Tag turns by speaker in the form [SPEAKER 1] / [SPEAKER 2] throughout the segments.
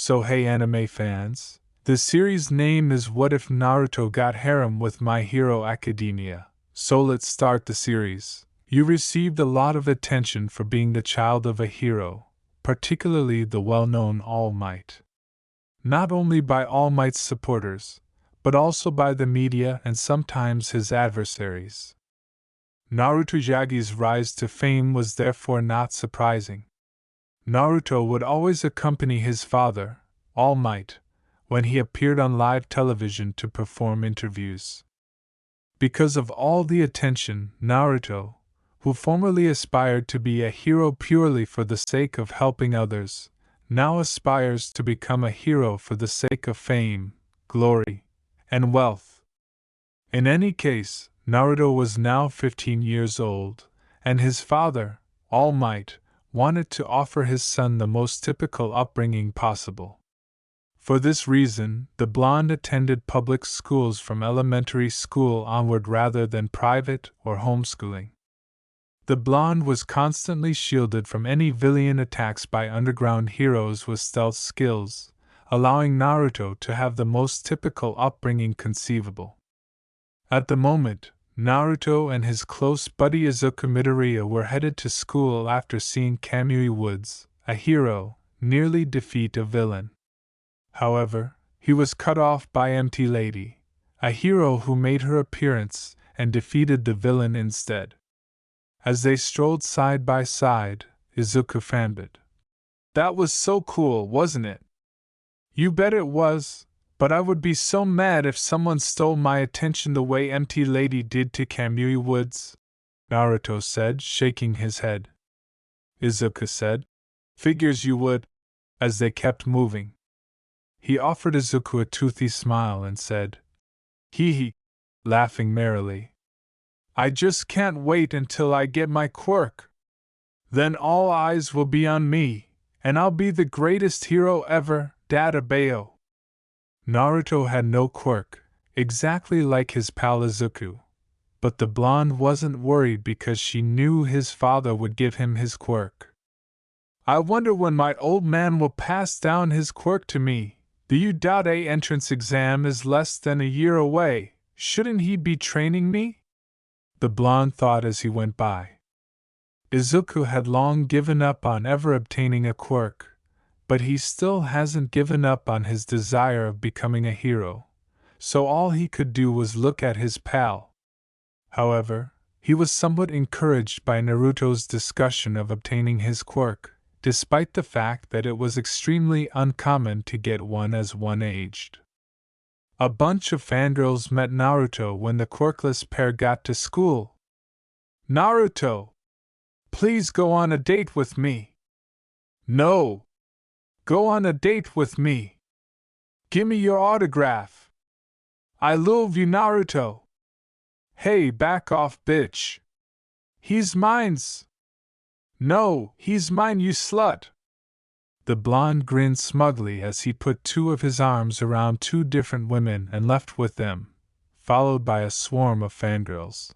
[SPEAKER 1] So hey anime fans, the series name is What If Naruto Got Harem with My Hero Academia. So let's start the series. You received a lot of attention for being the child of a hero, particularly the well-known All Might. Not only by All Might's supporters, but also by the media and sometimes his adversaries. Naruto Uzagi's rise to fame was therefore not surprising. Naruto would always accompany his father, All Might, when he appeared on live television to perform interviews. Because of all the attention, Naruto, who formerly aspired to be a hero purely for the sake of helping others, now aspires to become a hero for the sake of fame, glory, and wealth. In any case, Naruto was now 15 years old, and his father, All Might, wanted to offer his son the most typical upbringing possible. For this reason, the blonde attended public schools from elementary school onward rather than private or homeschooling. The blonde was constantly shielded from any villain attacks by underground heroes with stealth skills, allowing Naruto to have the most typical upbringing conceivable. At the moment, Naruto and his close buddy Izuku Midoriya were headed to school after seeing Kamui Woods, a hero, nearly defeat a villain. However, he was cut off by Empty Lady, a hero who made her appearance and defeated the villain instead. As they strolled side by side, Izuku fanboyed. "That was so cool, wasn't it?" "You bet it was, but I would be so mad if someone stole my attention the way Empty Lady did to Kamui Woods," Naruto said, shaking his head. Izuku said, "Figures you would," as they kept moving. He offered Izuku a toothy smile and said, "Hee hee," laughing merrily. "I just can't wait until I get my quirk. Then all eyes will be on me, and I'll be the greatest hero ever, Dadabayo." Naruto had no quirk, exactly like his pal Izuku, but the blonde wasn't worried because she knew his father would give him his quirk. "I wonder when my old man will pass down his quirk to me. The U.A entrance exam is less than a year away, shouldn't he be training me?" the blonde thought as he went by. Izuku had long given up on ever obtaining a quirk, but he still hasn't given up on his desire of becoming a hero, so all he could do was look at his pal. However, he was somewhat encouraged by Naruto's discussion of obtaining his quirk, despite the fact that it was extremely uncommon to get one as one aged. A bunch of fangirls met Naruto when the quirkless pair got to school. "Naruto! Please go on a date with me!" "No! Go on a date with me! Gimme your autograph! I love you, Naruto! Hey, back off, bitch! He's mine's! No, he's mine, you slut!" The blonde grinned smugly as he put two of his arms around two different women and left with them, followed by a swarm of fangirls.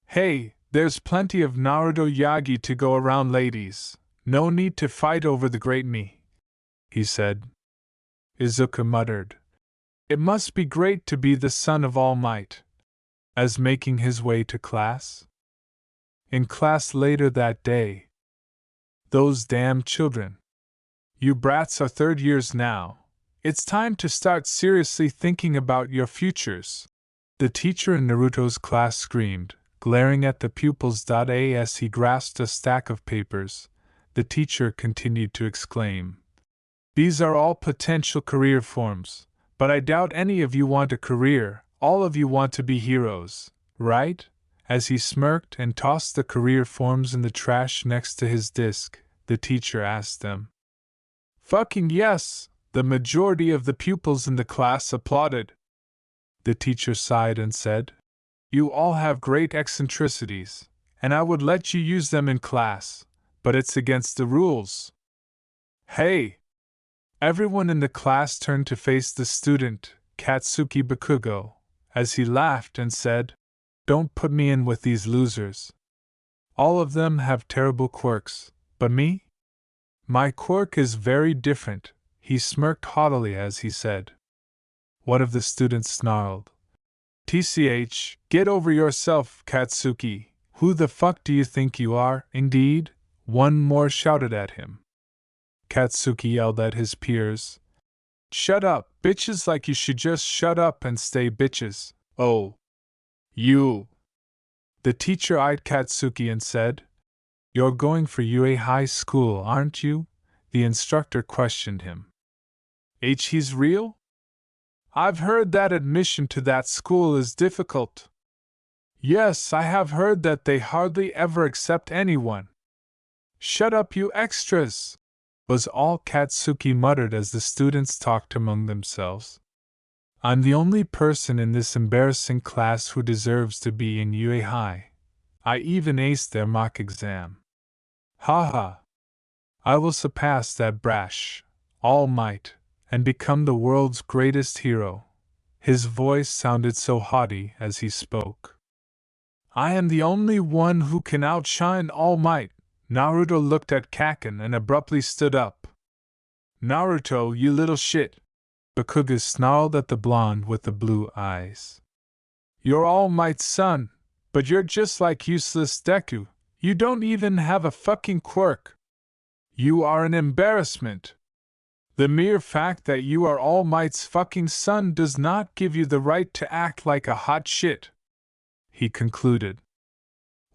[SPEAKER 1] "Hey, there's plenty of Naruto Yagi to go around, ladies. No need to fight over the great me," he said. Izuku muttered, "It must be great to be the son of All Might," as making his way to class. In class later that day, "Those damn children. You brats are third years now. It's time to start seriously thinking about your futures," the teacher in Naruto's class screamed, glaring at the pupils. As he grasped a stack of papers, the teacher continued to exclaim, "These are all potential career forms, but I doubt any of you want a career. All of you want to be heroes, right?" As he smirked and tossed the career forms in the trash next to his desk, the teacher asked them. "Fucking yes!" The majority of the pupils in the class applauded. The teacher sighed and said, "You all have great eccentricities, and I would let you use them in class, but it's against the rules." "Hey!" Everyone in the class turned to face the student, Katsuki Bakugo, as he laughed and said, "Don't put me in with these losers. All of them have terrible quirks, but me? My quirk is very different. He smirked haughtily as he said. One of the students snarled. "TCH, get over yourself, Katsuki. Who the fuck do you think you are, indeed?" One more shouted at him. Katsuki yelled at his peers. "Shut up, bitches, like you should just shut up and stay bitches. Oh. You." The teacher eyed Katsuki and said, "You're going for UA High School, aren't you?" The instructor questioned him. "He's real? I've heard that admission to that school is difficult." "Yes, I have heard that they hardly ever accept anyone." "Shut up, you extras!" was all Katsuki muttered as the students talked among themselves. "I'm the only person in this embarrassing class who deserves to be in UA High. I even aced their mock exam. Ha ha! I will surpass that brash All Might and become the world's greatest hero." His voice sounded so haughty as he spoke. "I am the only one who can outshine All Might." Naruto looked at Kaken and abruptly stood up. "Naruto, you little shit!" Bakuga snarled at the blonde with the blue eyes. "You're All Might's son, but you're just like useless Deku. You don't even have a fucking quirk. You are an embarrassment. The mere fact that you are All Might's fucking son does not give you the right to act like a hot shit," he concluded.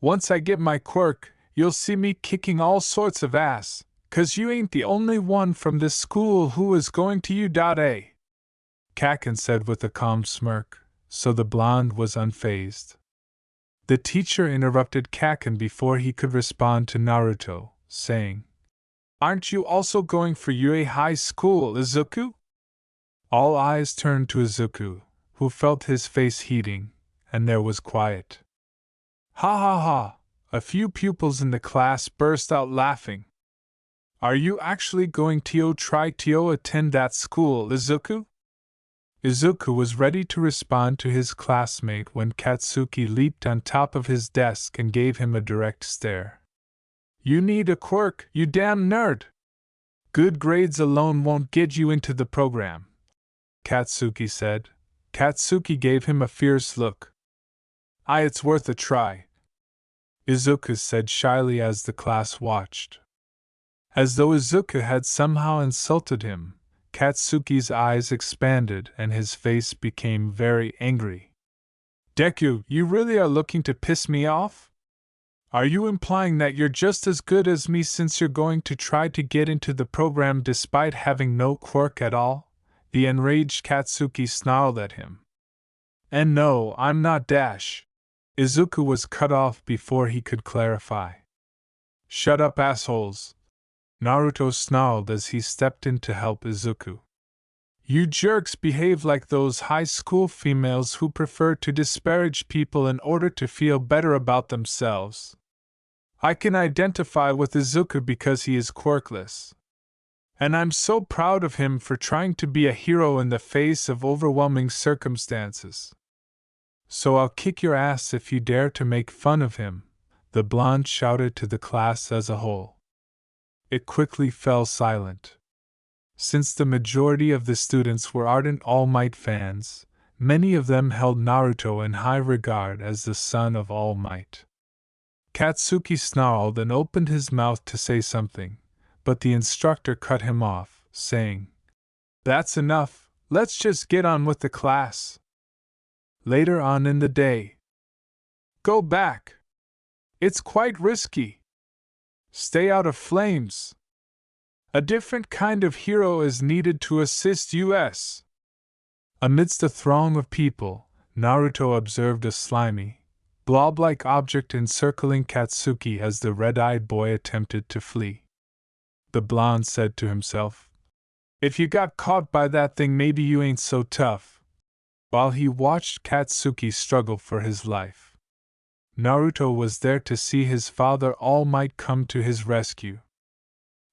[SPEAKER 1] "Once I get my quirk, you'll see me kicking all sorts of ass, 'cause you ain't the only one from this school who is going to U.A. Kaken said with a calm smirk, so the blonde was unfazed. The teacher interrupted Kaken before he could respond to Naruto, saying, "Aren't you also going for UA High School, Izuku?" All eyes turned to Izuku, who felt his face heating, and there was quiet. "Ha ha ha!" A few pupils in the class burst out laughing. "Are you actually going to try to attend that school, Izuku?" Izuku was ready to respond to his classmate when Katsuki leaped on top of his desk and gave him a direct stare. "You need a quirk, you damn nerd! Good grades alone won't get you into the program," Katsuki said. Katsuki gave him a fierce look. It's worth a try," Izuku said shyly as the class watched. As though Izuku had somehow insulted him, Katsuki's eyes expanded and his face became very angry. "Deku, you really are looking to piss me off? Are you implying that you're just as good as me since you're going to try to get into the program despite having no quirk at all?" The enraged Katsuki snarled at him. "And no, I'm not Dash." Izuku was cut off before he could clarify. "Shut up, assholes!" Naruto snarled as he stepped in to help Izuku. "You jerks behave like those high school females who prefer to disparage people in order to feel better about themselves. I can identify with Izuku because he is quirkless. And I'm so proud of him for trying to be a hero in the face of overwhelming circumstances. So I'll kick your ass if you dare to make fun of him," the blonde shouted to the class as a whole. It quickly fell silent. Since the majority of the students were ardent All Might fans, many of them held Naruto in high regard as the son of All Might. Katsuki snarled and opened his mouth to say something, but the instructor cut him off, saying, "That's enough, let's just get on with the class." Later on in the day, "Go back. It's quite risky. Stay out of flames. A different kind of hero is needed to assist us." Amidst a throng of people, Naruto observed a slimy, blob-like object encircling Katsuki as the red-eyed boy attempted to flee. The blonde said to himself, "If you got caught by that thing, maybe you ain't so tough," while he watched Katsuki struggle for his life. Naruto was there to see his father All Might come to his rescue.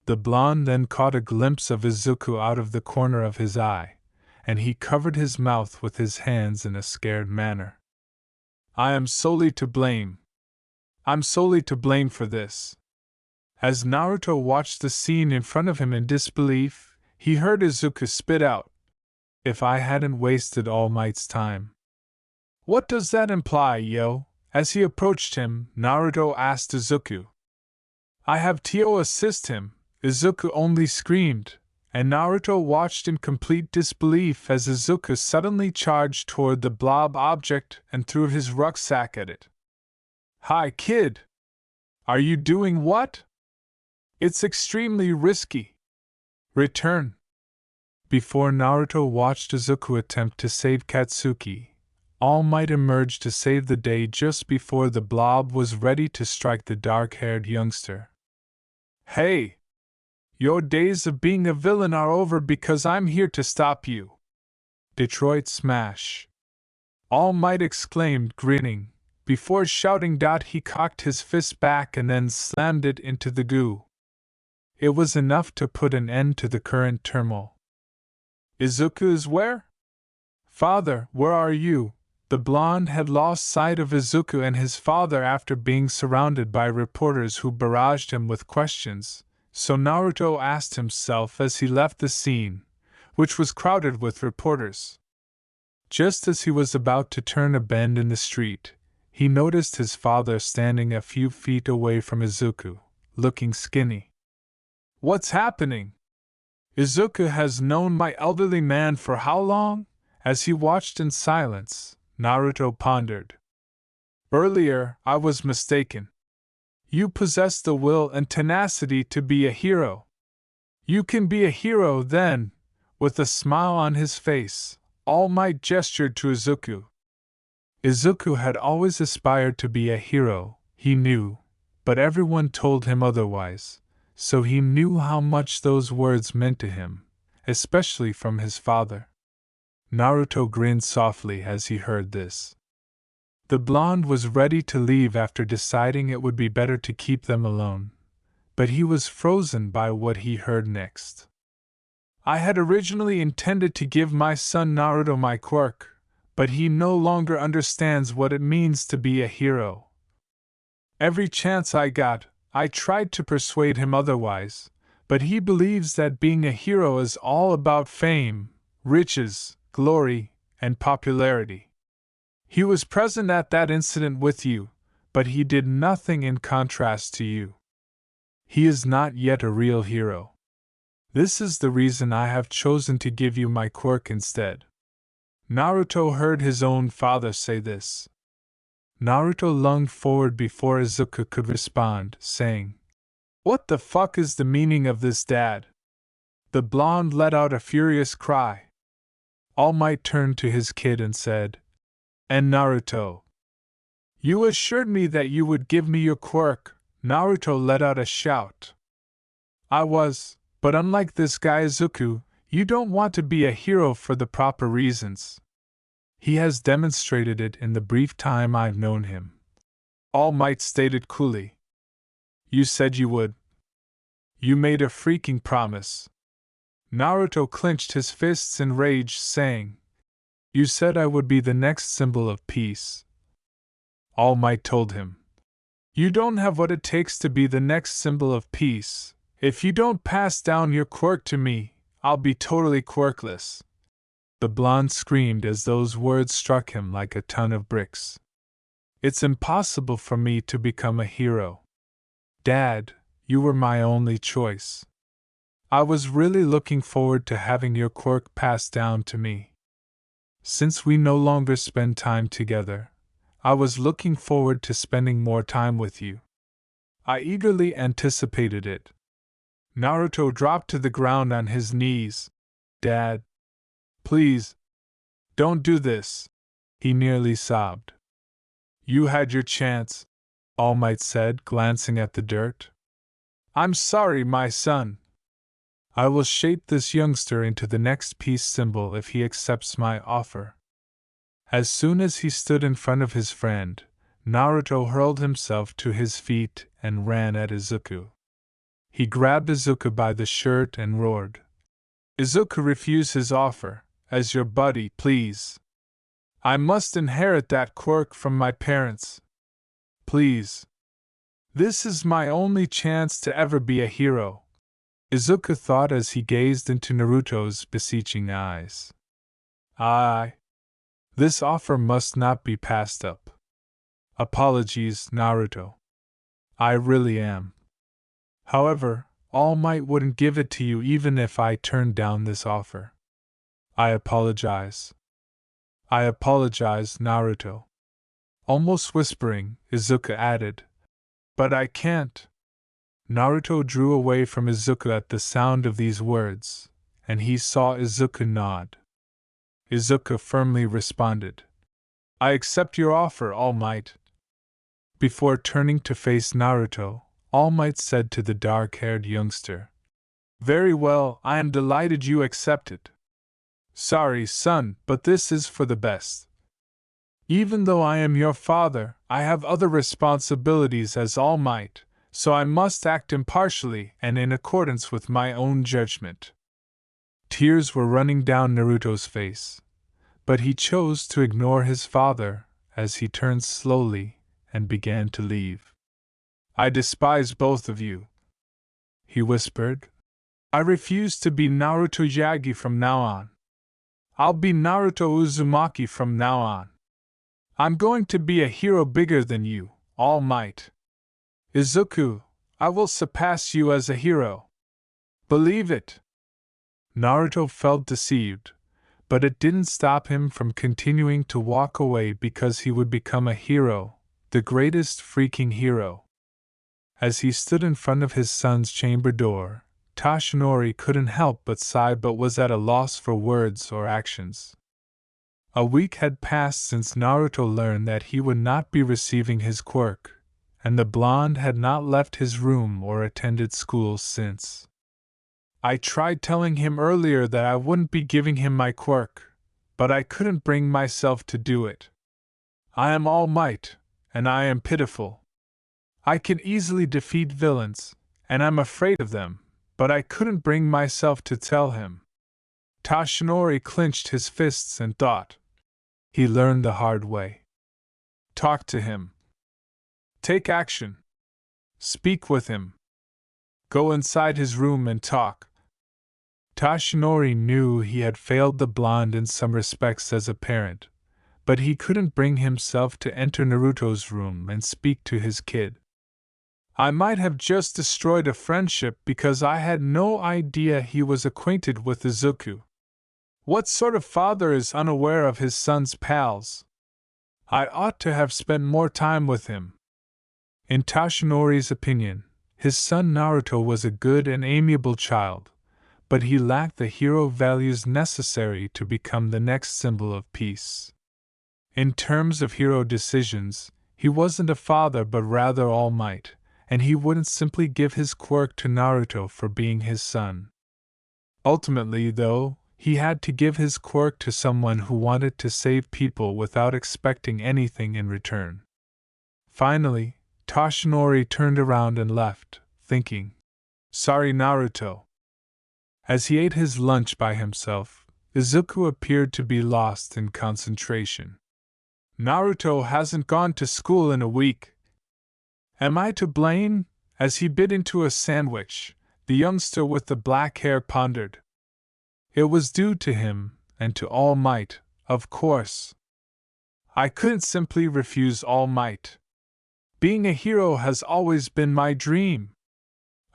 [SPEAKER 1] The blonde then caught a glimpse of Izuku out of the corner of his eye, and he covered his mouth with his hands in a scared manner. "I am solely to blame. I'm solely to blame for this." As Naruto watched the scene in front of him in disbelief, he heard Izuku spit out, "If I hadn't wasted All Might's time." "What does that imply, yo?" As he approached him, Naruto asked Izuku. "I have Tio assist him," Izuku only screamed, and Naruto watched in complete disbelief as Izuku suddenly charged toward the blob object and threw his rucksack at it. "Hi, kid! Are you doing what? It's extremely risky. Return." Before Naruto watched Izuku attempt to save Katsuki, All Might emerged to save the day just before the blob was ready to strike the dark-haired youngster. "Hey! Your days of being a villain are over because I'm here to stop you." "Detroit Smash!" All Might exclaimed, grinning. Before shouting, he cocked his fist back and then slammed it into the goo. It was enough to put an end to the current turmoil. "Izuku is where?" "Father, where are you?" The blonde had lost sight of Izuku and his father after being surrounded by reporters who barraged him with questions, so Naruto asked himself as he left the scene, which was crowded with reporters. Just as he was about to turn a bend in the street, he noticed his father standing a few feet away from Izuku, looking skinny. "What's happening? Izuku has known my elderly man for how long?" As he watched in silence, Naruto pondered. "Earlier, I was mistaken. You possess the will and tenacity to be a hero. You can be a hero then." With a smile on his face, All Might gestured to Izuku. Izuku had always aspired to be a hero, he knew, but everyone told him otherwise, so he knew how much those words meant to him, especially from his father. Naruto grinned softly as he heard this. The blonde was ready to leave after deciding it would be better to keep them alone, but he was frozen by what he heard next. "I had originally intended to give my son Naruto my quirk, but he no longer understands what it means to be a hero. Every chance I got, I tried to persuade him otherwise, but he believes that being a hero is all about fame, riches, glory, and popularity. He was present at that incident with you, but he did nothing in contrast to you. He is not yet a real hero. This is the reason I have chosen to give you my quirk instead." Naruto heard his own father say this. Naruto lunged forward before Izuku could respond, saying, "What the fuck is the meaning of this, Dad?" The blonde let out a furious cry. All Might turned to his kid and said, "And Naruto, you assured me that you would give me your quirk." Naruto let out a shout. "I was, but unlike this guy Izuku, you don't want to be a hero for the proper reasons. He has demonstrated it in the brief time I've known him." All Might stated coolly. "You said you would. You made a freaking promise." Naruto clenched his fists in rage, saying, "You said I would be the next symbol of peace." All Might told him, "You don't have what it takes to be the next symbol of peace. If you don't pass down your quirk to me, I'll be totally quirkless." The blonde screamed as those words struck him like a ton of bricks. "It's impossible for me to become a hero. Dad, you were my only choice. I was really looking forward to having your quirk passed down to me. Since we no longer spend time together, I was looking forward to spending more time with you. I eagerly anticipated it." Naruto dropped to the ground on his knees. "Dad, please, don't do this," he nearly sobbed. "You had your chance," All Might said, glancing at the dirt. "I'm sorry, my son. I will shape this youngster into the next peace symbol if he accepts my offer." As soon as he stood in front of his friend, Naruto hurled himself to his feet and ran at Izuku. He grabbed Izuku by the shirt and roared, "Izuku, refuse his offer. As your buddy, please. I must inherit that quirk from my parents. Please. This is my only chance to ever be a hero." Izuku thought as he gazed into Naruto's beseeching eyes. This offer must not be passed up. Apologies, Naruto. I really am. However, All Might wouldn't give it to you even if I turned down this offer. I apologize. I apologize, Naruto. Almost whispering, Izuku added, but I can't. Naruto drew away from Izuku at the sound of these words, and he saw Izuku nod. Izuku firmly responded, I accept your offer, All Might. Before turning to face Naruto, All Might said to the dark-haired youngster, Very well, I am delighted you accepted. Sorry, son, but this is for the best. Even though I am your father, I have other responsibilities as All Might, so I must act impartially and in accordance with my own judgment. Tears were running down Naruto's face, but he chose to ignore his father as he turned slowly and began to leave. I despise both of you, he whispered. I refuse to be Naruto Yagi from now on. I'll be Naruto Uzumaki from now on. I'm going to be a hero bigger than you, All Might. Izuku, I will surpass you as a hero. Believe it. Naruto felt deceived, but it didn't stop him from continuing to walk away because he would become a hero, the greatest freaking hero. As he stood in front of his son's chamber door, Toshinori couldn't help but sigh but was at a loss for words or actions. A week had passed since Naruto learned that he would not be receiving his quirk, and the blonde had not left his room or attended school since. I tried telling him earlier that I wouldn't be giving him my quirk, but I couldn't bring myself to do it. I am All Might, and I am pitiful. I can easily defeat villains, and I'm afraid of them, but I couldn't bring myself to tell him. Toshinori clenched his fists and thought. He learned the hard way. Talk to him. Take action. Speak with him. Go inside his room and talk. Toshinori knew he had failed the blonde in some respects as a parent, but he couldn't bring himself to enter Naruto's room and speak to his kid. I might have just destroyed a friendship because I had no idea he was acquainted with Izuku. What sort of father is unaware of his son's pals? I ought to have spent more time with him. In Toshinori's opinion, his son Naruto was a good and amiable child, but he lacked the hero values necessary to become the next symbol of peace. In terms of hero decisions, he wasn't a father but rather All Might, and he wouldn't simply give his quirk to Naruto for being his son. Ultimately, though, he had to give his quirk to someone who wanted to save people without expecting anything in return. Finally, Toshinori turned around and left, thinking, Sorry, Naruto. As he ate his lunch by himself, Izuku appeared to be lost in concentration. Naruto hasn't gone to school in a week. Am I to blame? As he bit into a sandwich, the youngster with the black hair pondered. It was due to him, and to All Might, of course. I couldn't simply refuse All Might. Being a hero has always been my dream.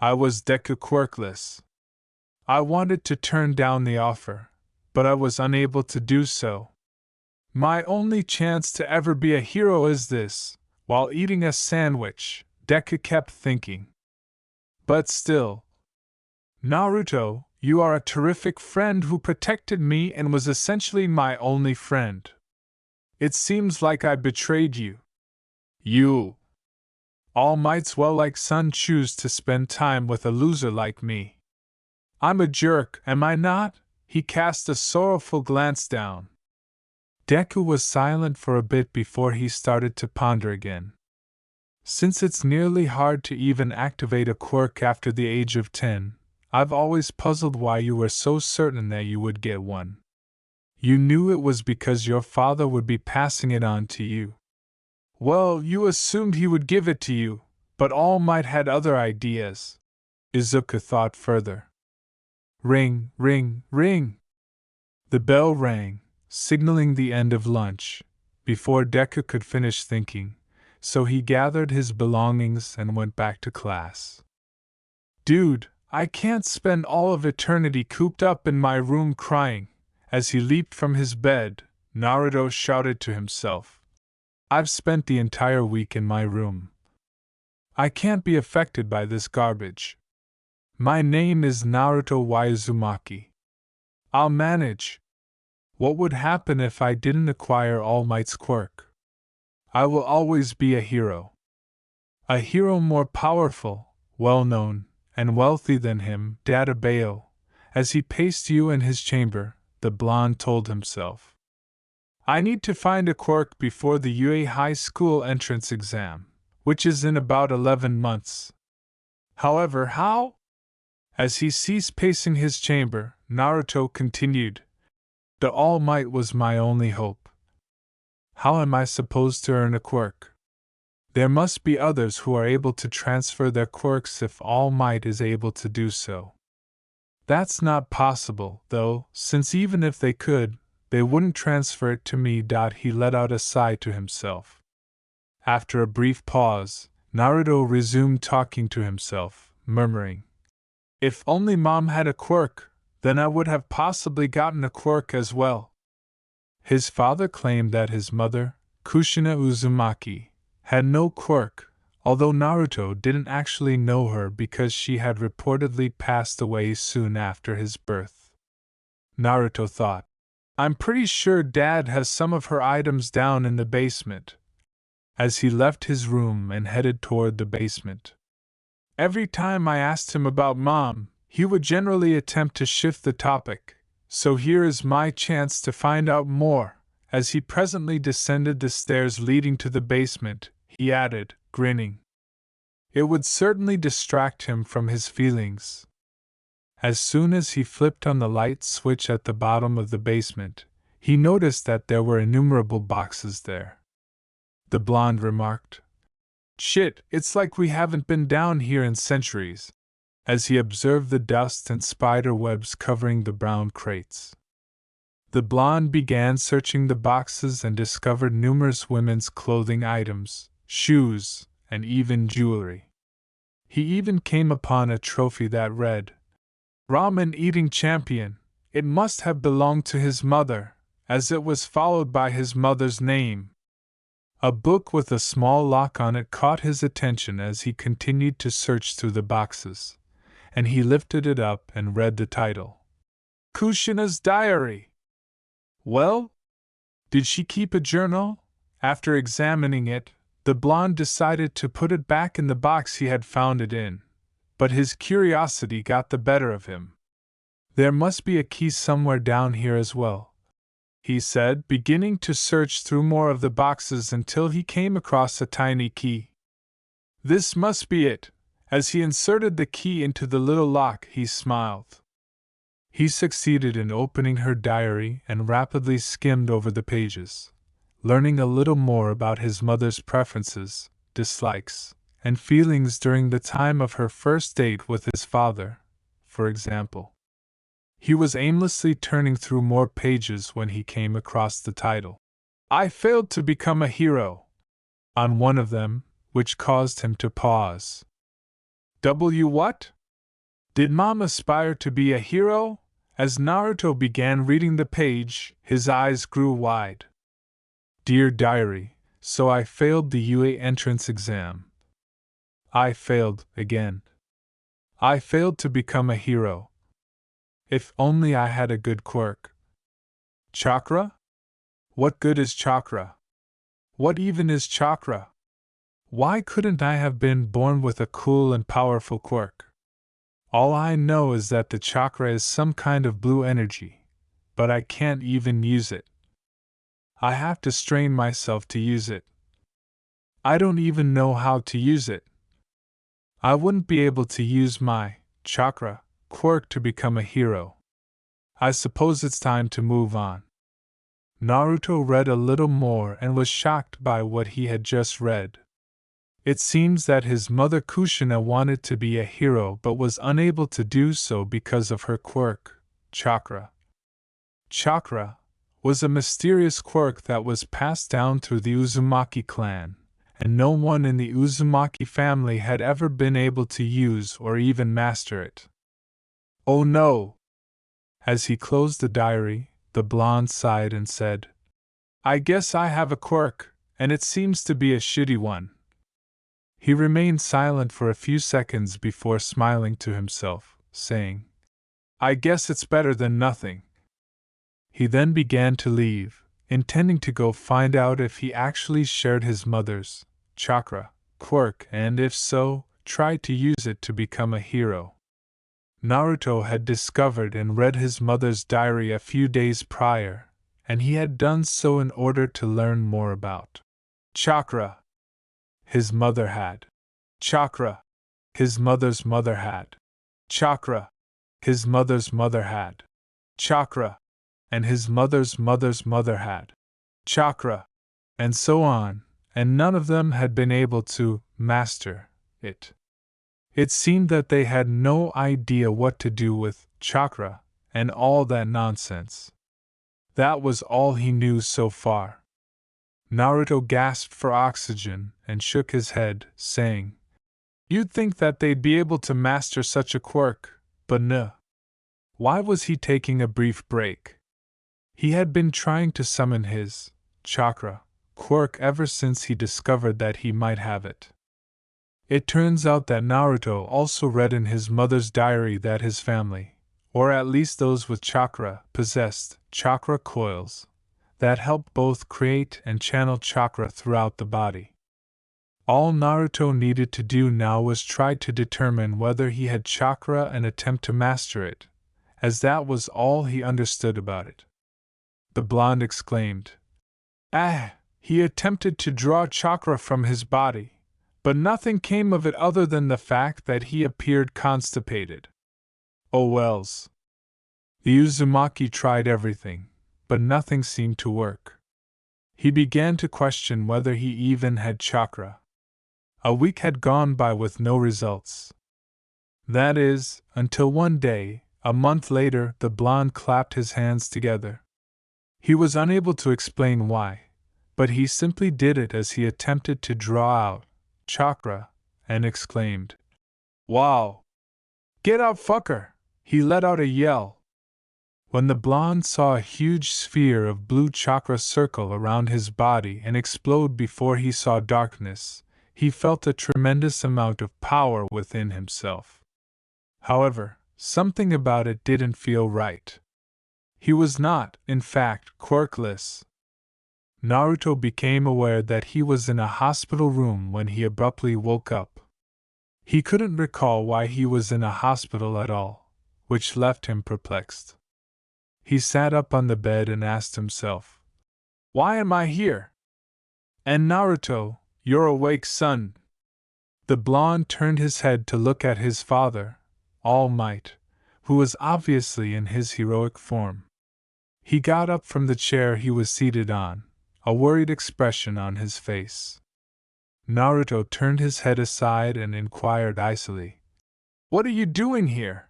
[SPEAKER 1] I was Deku quirkless. I wanted to turn down the offer, but I was unable to do so. My only chance to ever be a hero is this. While eating a sandwich, Deku kept thinking. But still, Naruto, you are a terrific friend who protected me and was essentially my only friend. It seems like I betrayed you. You. All Might's well-like son choose to spend time with a loser like me. I'm a jerk, am I not? He cast a sorrowful glance down. Deku was silent for a bit before he started to ponder again. Since it's nearly hard to even activate a quirk after the age of 10, I've always puzzled why you were so certain that you would get one. You knew it was because your father would be passing it on to you. Well, you assumed he would give it to you, but All Might had other ideas. Izuku thought further. Ring, ring, ring! The bell rang, signaling the end of lunch, before Deku could finish thinking, so he gathered his belongings and went back to class. Dude, I can't spend all of eternity cooped up in my room crying. As he leaped from his bed, Naruto shouted to himself. I've spent the entire week in my room. I can't be affected by this garbage. My name is Naruto Uzumaki. I'll manage. What would happen if I didn't acquire All Might's quirk? I will always be a hero. A hero more powerful, well-known, and wealthy than him, Databeo. As he paced in his chamber, the blonde told himself. I need to find a quirk before the UA High School entrance exam, which is in about 11 months. However, how? As he ceased pacing his chamber, Naruto continued. The All Might was my only hope. How am I supposed to earn a quirk? There must be others who are able to transfer their quirks if All Might is able to do so. That's not possible, though, since even if they could, they wouldn't transfer it to me. He let out a sigh to himself. After a brief pause, Naruto resumed talking to himself, murmuring, if only Mom had a quirk, then I would have possibly gotten a quirk as well. His father claimed that his mother, Kushina Uzumaki, had no quirk, although Naruto didn't actually know her because she had reportedly passed away soon after his birth. Naruto thought, I'm pretty sure Dad has some of her items down in the basement. As he left his room and headed toward the basement. Every time I asked him about Mom, he would generally attempt to shift the topic, so here is my chance to find out more. As he presently descended the stairs leading to the basement, he added, grinning. It would certainly distract him from his feelings. As soon as he flipped on the light switch at the bottom of the basement, he noticed that there were innumerable boxes there. The blonde remarked, Shit, it's like we haven't been down here in centuries, as he observed the dust and spider webs covering the brown crates. The blonde began searching the boxes and discovered numerous women's clothing items, shoes, and even jewelry. He even came upon a trophy that read, Ramen Eating Champion. It must have belonged to his mother, as it was followed by his mother's name. A book with a small lock on it caught his attention as he continued to search through the boxes, and he lifted it up and read the title. Kushina's Diary. Well? Did she keep a journal? After examining it, the blonde decided to put it back in the box he had found it in, but his curiosity got the better of him. There must be a key somewhere down here as well, he said, beginning to search through more of the boxes until he came across a tiny key. This must be it. As he inserted the key into the little lock, he smiled. He succeeded in opening her diary and rapidly skimmed over the pages, learning a little more about his mother's preferences, dislikes, and feelings during the time of her first date with his father, for example. He was aimlessly turning through more pages when he came across the title, I Failed to Become a Hero, on one of them, which caused him to pause. What? Did Mom aspire to be a hero? As Naruto began reading the page, his eyes grew wide. Dear Diary, so I failed the UA entrance exam. I failed again. I failed to become a hero. If only I had a good quirk. Chakra? What good is chakra? What even is chakra? Why couldn't I have been born with a cool and powerful quirk? All I know is that the chakra is some kind of blue energy, but I can't even use it. I have to strain myself to use it. I don't even know how to use it. I wouldn't be able to use my chakra quirk to become a hero. I suppose it's time to move on. Naruto read a little more and was shocked by what he had just read. It seems that his mother Kushina wanted to be a hero but was unable to do so because of her quirk, chakra. Chakra was a mysterious quirk that was passed down through the Uzumaki clan, and no one in the Uzumaki family had ever been able to use or even master it. Oh no! As he closed the diary, the blonde sighed and said, I guess I have a quirk, and it seems to be a shitty one. He remained silent for a few seconds before smiling to himself, saying, I guess it's better than nothing. He then began to leave, intending to go find out if he actually shared his mother's chakra quirk, and if so, try to use it to become a hero. Naruto had discovered and read his mother's diary a few days prior, and he had done so in order to learn more about chakra. His mother had chakra. His mother's mother had chakra. His mother's mother had chakra. And his mother's mother's mother had chakra. And so on, and none of them had been able to master it. It seemed that they had no idea what to do with chakra and all that nonsense. That was all he knew so far. Naruto gasped for oxygen and shook his head, saying, You'd think that they'd be able to master such a quirk, but no. Why was he taking a brief break? He had been trying to summon his chakra quirk ever since he discovered that he might have it. It turns out that Naruto also read in his mother's diary that his family, or at least those with chakra, possessed chakra coils that help both create and channel chakra throughout the body. All Naruto needed to do now was try to determine whether he had chakra and attempt to master it, as that was all he understood about it. The blonde exclaimed, he attempted to draw chakra from his body, but nothing came of it other than the fact that he appeared constipated. Oh wells. The Uzumaki tried everything, but nothing seemed to work. He began to question whether he even had chakra. A week had gone by with no results. That is, until one day, a month later, the blonde clapped his hands together. He was unable to explain why, but he simply did it as he attempted to draw out chakra, and exclaimed, Wow! Get out, fucker! He let out a yell. When the blonde saw a huge sphere of blue chakra circle around his body and explode before he saw darkness, he felt a tremendous amount of power within himself. However, something about it didn't feel right. He was not, in fact, quirkless. Naruto became aware that he was in a hospital room when he abruptly woke up. He couldn't recall why he was in a hospital at all, which left him perplexed. He sat up on the bed and asked himself, Why am I here? And Naruto, you're awake, son. The blonde turned his head to look at his father, All Might, who was obviously in his heroic form. He got up from the chair he was seated on, a worried expression on his face. Naruto turned his head aside and inquired icily, What are you doing here?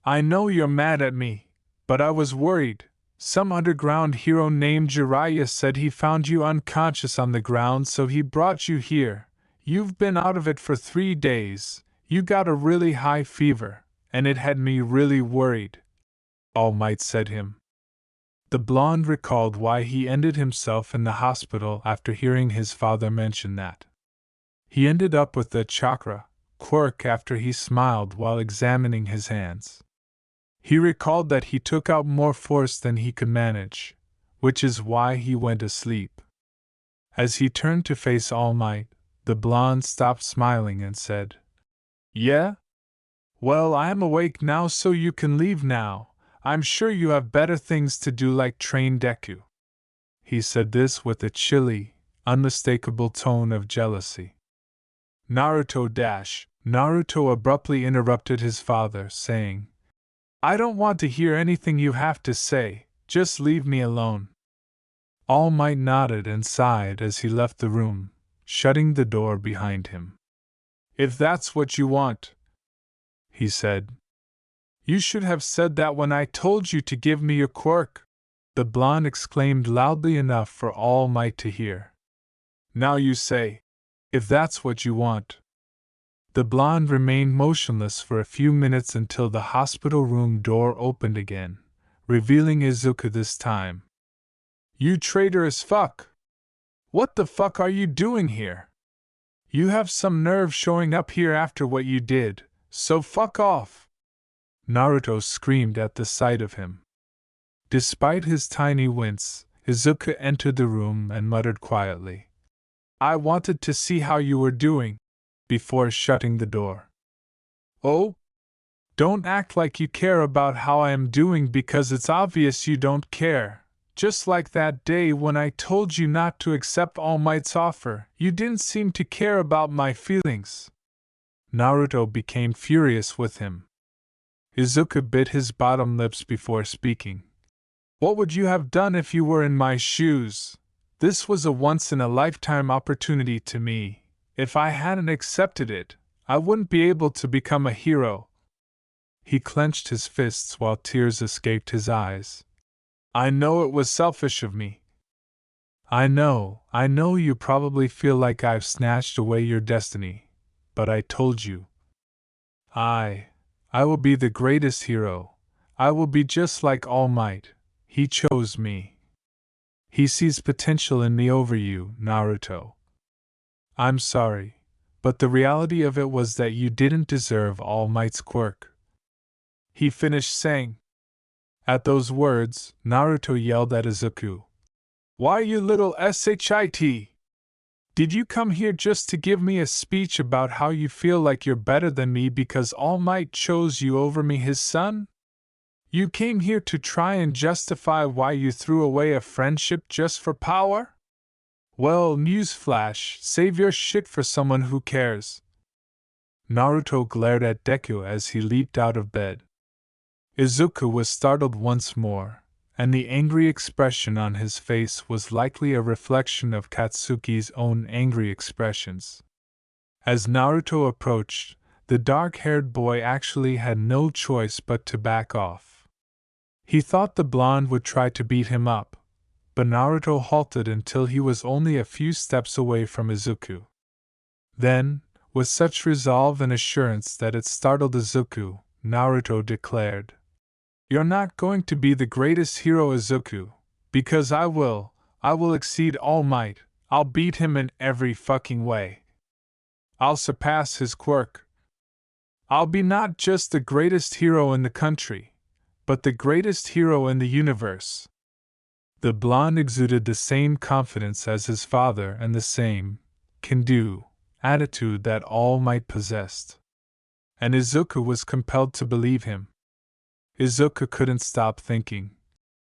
[SPEAKER 1] I know you're mad at me, but I was worried. Some underground hero named Jiraiya said he found you unconscious on the ground, so he brought you here. You've been out of it for 3 days, you got a really high fever, and it had me really worried. All Might said him. The blonde recalled why he ended himself in the hospital after hearing his father mention that. He ended up with the chakra quirk after he smiled while examining his hands. He recalled that he took out more force than he could manage, which is why he went asleep. As he turned to face All Might, the blonde stopped smiling and said, Yeah? Well, I am awake now, so you can leave now. I'm sure you have better things to do, like train Deku. He said this with a chilly, unmistakable tone of jealousy. Naruto abruptly interrupted his father, saying, I don't want to hear anything you have to say, just leave me alone. All Might nodded and sighed as he left the room, shutting the door behind him. "If that's what you want," he said. "You should have said that when I told you to give me your quirk," the blonde exclaimed loudly enough for All Might to hear. "Now you say, if that's what you want." The blonde remained motionless for a few minutes until the hospital room door opened again, revealing Izuku this time. "You traitorous fuck! What the fuck are you doing here? You have some nerve showing up here after what you did, so fuck off!" Naruto screamed at the sight of him. Despite his tiny wince, Izuku entered the room and muttered quietly, "I wanted to see how you were doing," before shutting the door. "Oh? Don't act like you care about how I am doing, because it's obvious you don't care. Just like that day when I told you not to accept All Might's offer, you didn't seem to care about my feelings." Naruto became furious with him. Izuku bit his bottom lips before speaking. "What would you have done if you were in my shoes? This was a once-in-a-lifetime opportunity to me. If I hadn't accepted it, I wouldn't be able to become a hero." He clenched his fists while tears escaped his eyes. "I know it was selfish of me. I know you probably feel like I've snatched away your destiny, but I told you. I will be the greatest hero. I will be just like All Might. He chose me. He sees potential in me over you, Naruto. I'm sorry, but the reality of it was that you didn't deserve All Might's quirk," he finished saying. At those words, Naruto yelled at Izuku. "Why, you little shit! Did you come here just to give me a speech about how you feel like you're better than me because All Might chose you over me, his son? You came here to try and justify why you threw away a friendship just for power? Well, newsflash, save your shit for someone who cares." Naruto glared at Deku as he leaped out of bed. Izuku was startled once more, and the angry expression on his face was likely a reflection of Katsuki's own angry expressions. As Naruto approached, the dark-haired boy actually had no choice but to back off. He thought the blonde would try to beat him up, but Naruto halted until he was only a few steps away from Izuku. Then, with such resolve and assurance that it startled Izuku, Naruto declared, "You're not going to be the greatest hero, Izuku, because I will exceed All Might. I'll beat him in every fucking way. I'll surpass his quirk. I'll be not just the greatest hero in the country, but the greatest hero in the universe." The blonde exuded the same confidence as his father and the same can-do attitude that All Might possessed. And Izuku was compelled to believe him. Izuku couldn't stop thinking,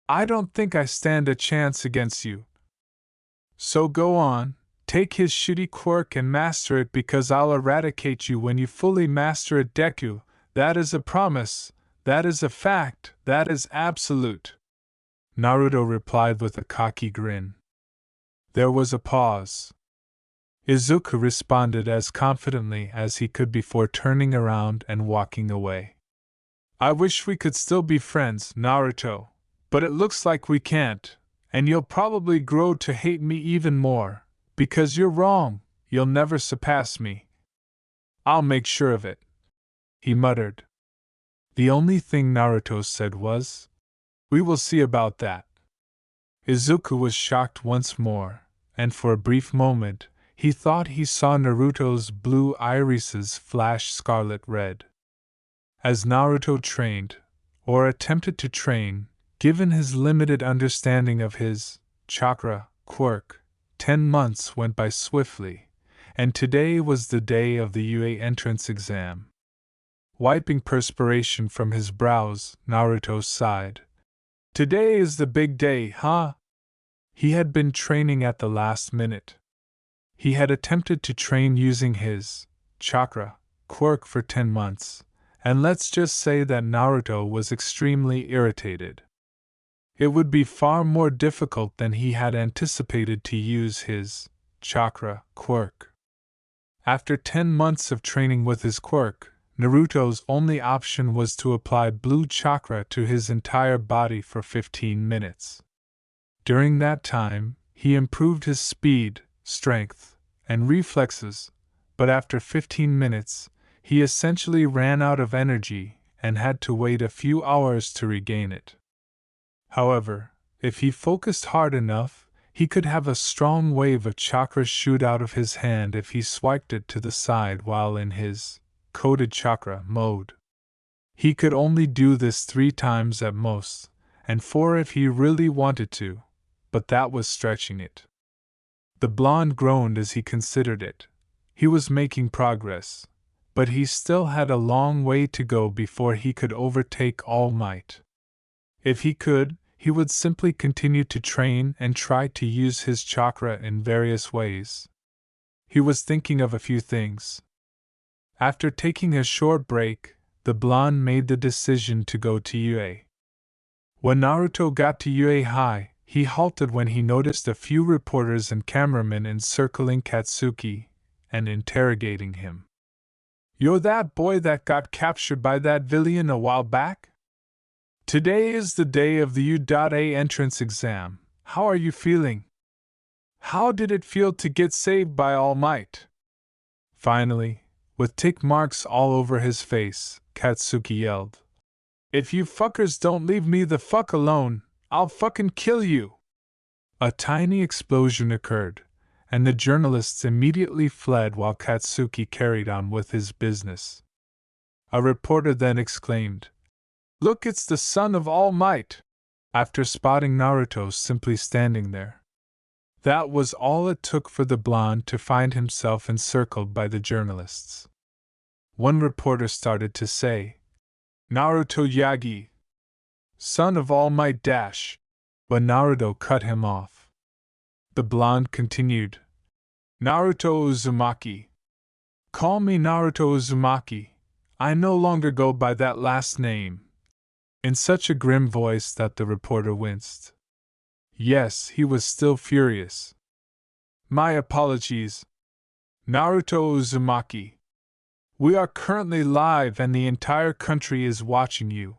[SPEAKER 1] "I don't think I stand a chance against you. So go on, take his shitty quirk and master it, because I'll eradicate you when you fully master it, Deku. That is a promise, that is a fact, that is absolute." Naruto replied with a cocky grin. There was a pause. Izuku responded as confidently as he could before turning around and walking away. "I wish we could still be friends, Naruto, but it looks like we can't, and you'll probably grow to hate me even more, because you're wrong, you'll never surpass me. I'll make sure of it," he muttered. The only thing Naruto said was, "We will see about that." Izuku was shocked once more, and for a brief moment, he thought he saw Naruto's blue irises flash scarlet red. As Naruto trained, or attempted to train, given his limited understanding of his chakra quirk, 10 months went by swiftly, and today was the day of the UA entrance exam. Wiping perspiration from his brows, Naruto sighed. Today is the big day, huh? He had been training at the last minute. He had attempted to train using his chakra quirk for 10 months, and let's just say that Naruto was extremely irritated. It would be far more difficult than he had anticipated to use his chakra, quirk. After 10 months of training with his quirk, Naruto's only option was to apply blue chakra to his entire body for 15 minutes. During that time, he improved his speed, strength, and reflexes, but after 15 minutes, he essentially ran out of energy and had to wait a few hours to regain it. However, if he focused hard enough, he could have a strong wave of chakra shoot out of his hand if he swiped it to the side while in his coded chakra mode. He could only do this 3 times at most, and 4 if he really wanted to, but that was stretching it. The blonde groaned as he considered it. He was making progress, but he still had a long way to go before he could overtake All Might. If he could, he would simply continue to train and try to use his chakra in various ways. He was thinking of a few things. After taking a short break, the blonde made the decision to go to UA. When Naruto got to UA High, he halted when he noticed a few reporters and cameramen encircling Katsuki and interrogating him. "You're that boy that got captured by that villain a while back? Today is the day of the U.A entrance exam. How are you feeling? How did it feel to get saved by All Might?" Finally, with tick marks all over his face, Katsuki yelled, "If you fuckers don't leave me the fuck alone, I'll fucking kill you!" A tiny explosion occurred, and the journalists immediately fled while Katsuki carried on with his business. A reporter then exclaimed, "Look, it's the son of All Might!" after spotting Naruto simply standing there. That was all it took for the blonde to find himself encircled by the journalists. One reporter started to say, "Naruto Yagi, son of All Might dash," but Naruto cut him off. The blonde continued, "Naruto Uzumaki. Call me Naruto Uzumaki. I no longer go by that last name," in such a grim voice that the reporter winced. Yes, he was still furious. "My apologies, Naruto Uzumaki. We are currently live and the entire country is watching you.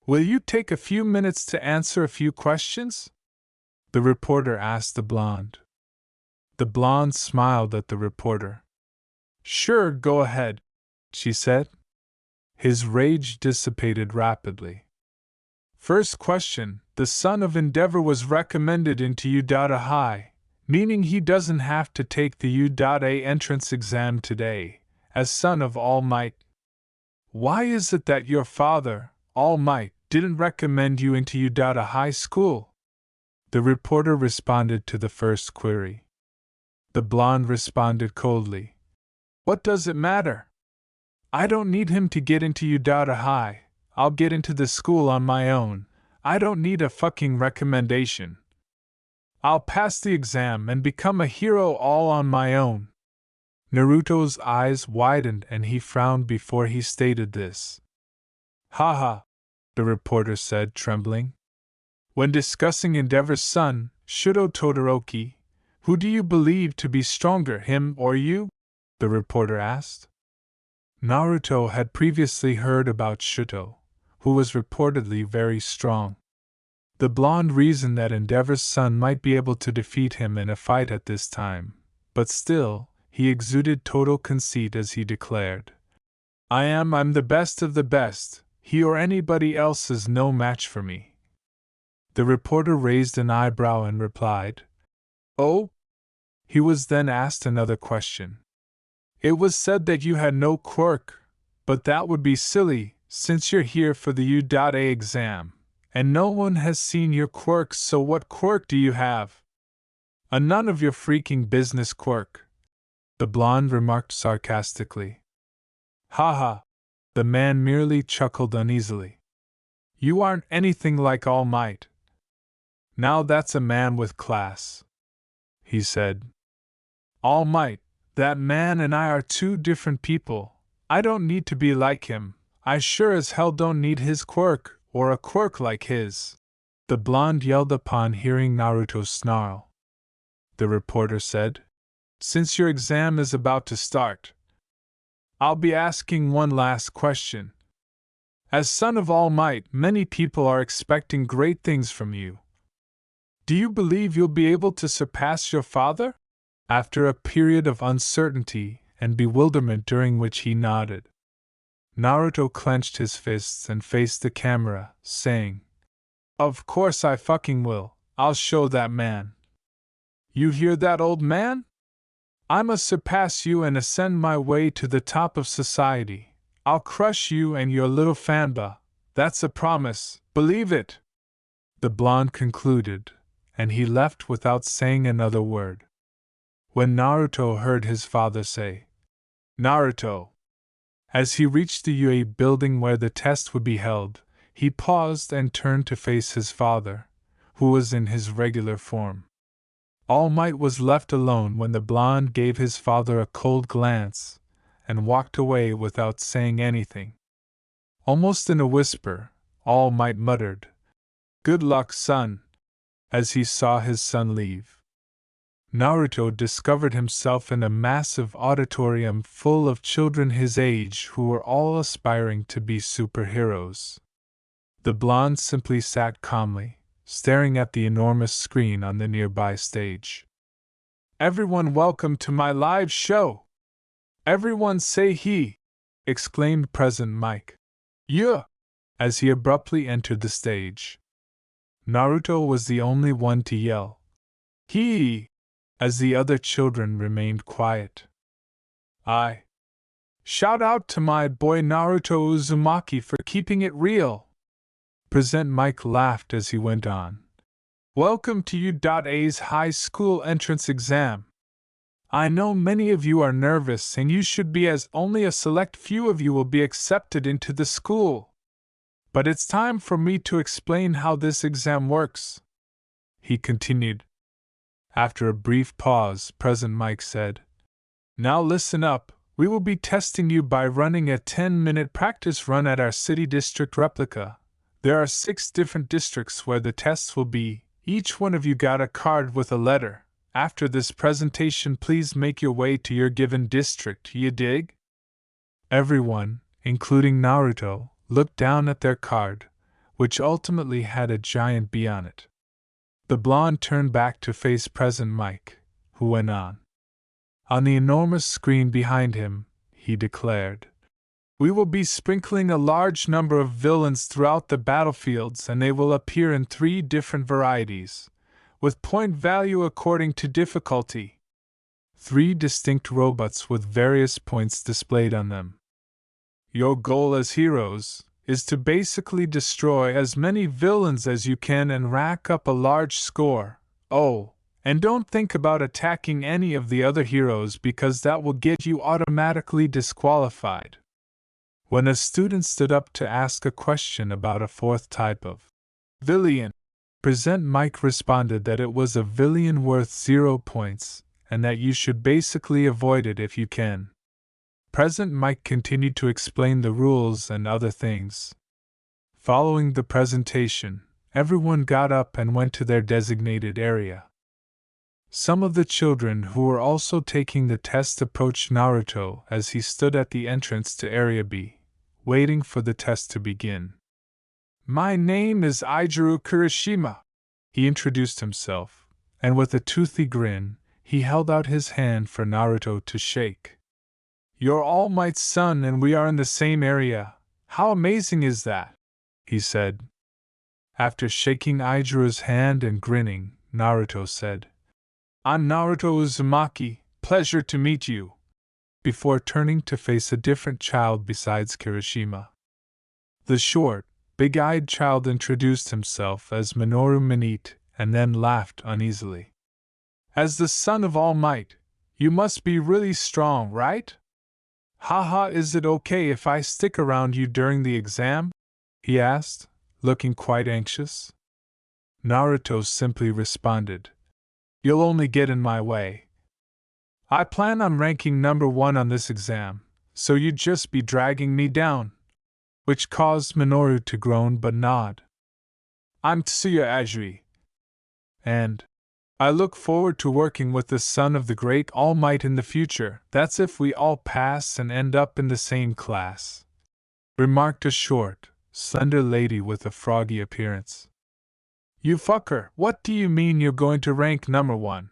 [SPEAKER 1] Will you take a few minutes to answer a few questions?" the reporter asked the blonde. The blonde smiled at the reporter. "Sure, go ahead," she said. His rage dissipated rapidly. "First question, the son of Endeavor was recommended into U.A High, meaning he doesn't have to take the U.A entrance exam today, as son of All Might. Why is it that your father, All Might, didn't recommend you into U.A High School?" The reporter responded to the first query. The blonde responded coldly, "What does it matter? I don't need him to get into U.A High. I'll get into the school on my own. I don't need a fucking recommendation. I'll pass the exam and become a hero all on my own." Naruto's eyes widened and he frowned before he stated this. "Haha," the reporter said, trembling. "When discussing Endeavor's son, Shudo Todoroki, who do you believe to be stronger, him or you?" the reporter asked. Naruto had previously heard about Shudo, who was reportedly very strong. The blonde reasoned that Endeavor's son might be able to defeat him in a fight at this time, but still, he exuded total conceit as he declared, I'm the best of the best, he or anybody else is no match for me." The reporter raised an eyebrow and replied, "Oh?" He was then asked another question. "It was said that you had no quirk, but that would be silly, since you're here for the U.A exam, and no one has seen your quirk, so what quirk do you have?" "A none of your freaking business quirk," the blonde remarked sarcastically. "Haha," the man merely chuckled uneasily. "You aren't anything like All Might. Now that's a man with class," he said. "All Might, that man and I are two different people. I don't need to be like him. I sure as hell don't need his quirk, or a quirk like his," the blonde yelled upon hearing Naruto snarl. the reporter said. Since your exam is about to start, I'll be asking one last question. As son of All Might, many people are expecting great things from you. Do you believe you'll be able to surpass your father? After a period of uncertainty and bewilderment during which he nodded, Naruto clenched his fists and faced the camera, saying, "Of course I fucking will. I'll show that man." "You hear that, old man? I must surpass you and ascend my way to the top of society. I'll crush you and your little fanba. That's a promise, believe it." The blonde concluded, and he left without saying another word. When Naruto heard his father say, "Naruto," as he reached the UA building where the test would be held, he paused and turned to face his father, who was in his regular form. All Might was left alone when the blonde gave his father a cold glance and walked away without saying anything. Almost in a whisper, All Might muttered, "Good luck, son," as he saw his son leave. Naruto discovered himself in a massive auditorium full of children his age who were all aspiring to be superheroes. The blonde simply sat calmly, staring at the enormous screen on the nearby stage. "Everyone welcome to my live show! Everyone say he!" exclaimed President Mike. "Yeah!" as he abruptly entered the stage. Naruto was the only one to yell, "He!" as the other children remained quiet. "I shout out to my boy Naruto Uzumaki for keeping it real." President Mike laughed as he went on. "Welcome to U.A's high school entrance exam. I know many of you are nervous and you should be, as only a select few of you will be accepted into the school. But it's time for me to explain how this exam works," he continued. After a brief pause, President Mike said, "Now listen up, we will be testing you by running a 10-minute practice run at our city district replica. There are 6 different districts where the tests will be. Each one of you got a card with a letter. After this presentation, please make your way to your given district, you dig?" Everyone, including Naruto, looked down at their card, which ultimately had a giant B on it. The blonde turned back to face President Mike, who went on. On the enormous screen behind him, he declared, "We will be sprinkling a large number of villains throughout the battlefields, and they will appear in 3 different varieties, with point value according to difficulty. 3 distinct robots with various points displayed on them. Your goal as heroes is to basically destroy as many villains as you can and rack up a large score. Oh, and don't think about attacking any of the other heroes because that will get you automatically disqualified." When a student stood up to ask a question about a 4th type of villain, President Mike responded that it was a villain worth 0 points, and that you should basically avoid it if you can. President Mike continued to explain the rules and other things. Following the presentation, everyone got up and went to their designated area. Some of the children who were also taking the test approached Naruto as he stood at the entrance to Area B, waiting for the test to begin. "My name is Aijiro Kirishima," he introduced himself, and with a toothy grin, he held out his hand for Naruto to shake. "You're All Might's son and we are in the same area. How amazing is that?" he said. After shaking Aijiro's hand and grinning, Naruto said, "I'm Naruto Uzumaki, pleasure to meet you," before turning to face a different child besides Kirishima. The short, big-eyed child introduced himself as Minoru Minute and then laughed uneasily. "As the son of All Might, you must be really strong, right? Haha, is it okay if I stick around you during the exam?" he asked, looking quite anxious. Naruto simply responded, "You'll only get in my way. I plan on ranking number 1 on this exam, so you'd just be dragging me down," which caused Minoru to groan but nod. "I'm Tsuya Ajiri. And I look forward to working with the son of the great All Might in the future. That's if we all pass and end up in the same class," remarked a short, slender lady with a froggy appearance. "You fucker, what do you mean you're going to rank number 1?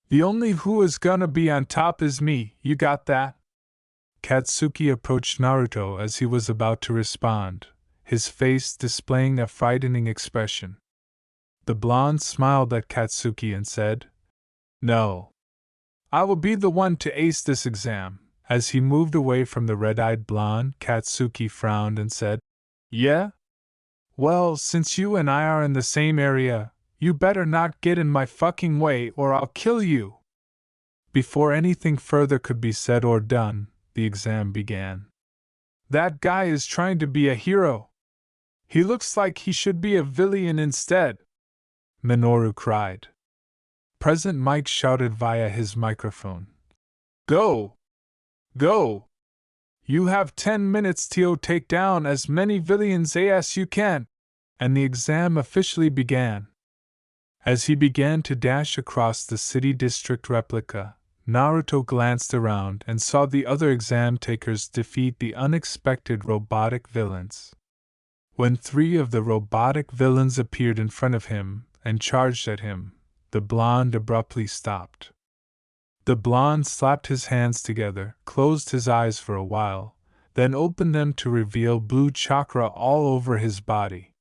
[SPEAKER 1] The only who is gonna be on top is me, you got that?" Katsuki approached Naruto as he was about to respond, his face displaying a frightening expression. The blonde smiled at Katsuki and said, "No. I will be the one to ace this exam." As he moved away from the red-eyed blonde, Katsuki frowned and said, "Yeah? Well, since you and I are in the same area, you better not get in my fucking way or I'll kill you." Before anything further could be said or done, the exam began. "That guy is trying to be a hero. He looks like he should be a villain instead," Minoru cried. President Mike shouted via his microphone, "Go! Go! You have 10 minutes to take down as many villains as you can!" And the exam officially began. As he began to dash across the city district replica, Naruto glanced around and saw the other exam takers defeat the unexpected robotic villains. When 3 of the robotic villains appeared in front of him and charged at him, the blonde abruptly stopped. The blonde slapped his hands together, closed his eyes for a while, then opened them to reveal blue chakra all over his body.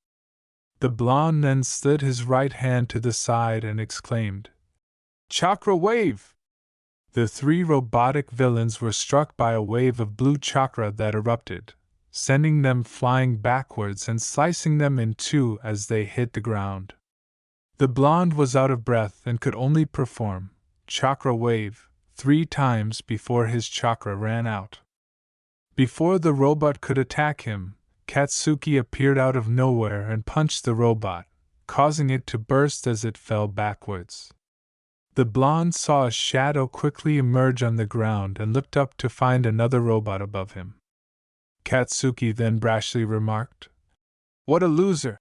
[SPEAKER 1] The blonde then slid his right hand to the side and exclaimed, "Chakra wave!" The 3 robotic villains were struck by a wave of blue chakra that erupted, sending them flying backwards and slicing them in 2 as they hit the ground. The blonde was out of breath and could only perform Chakra Wave 3 times before his chakra ran out. Before the robot could attack him, Katsuki appeared out of nowhere and punched the robot, causing it to burst as it fell backwards. The blonde saw a shadow quickly emerge on the ground and looked up to find another robot above him. Katsuki then brashly remarked, "What a loser!"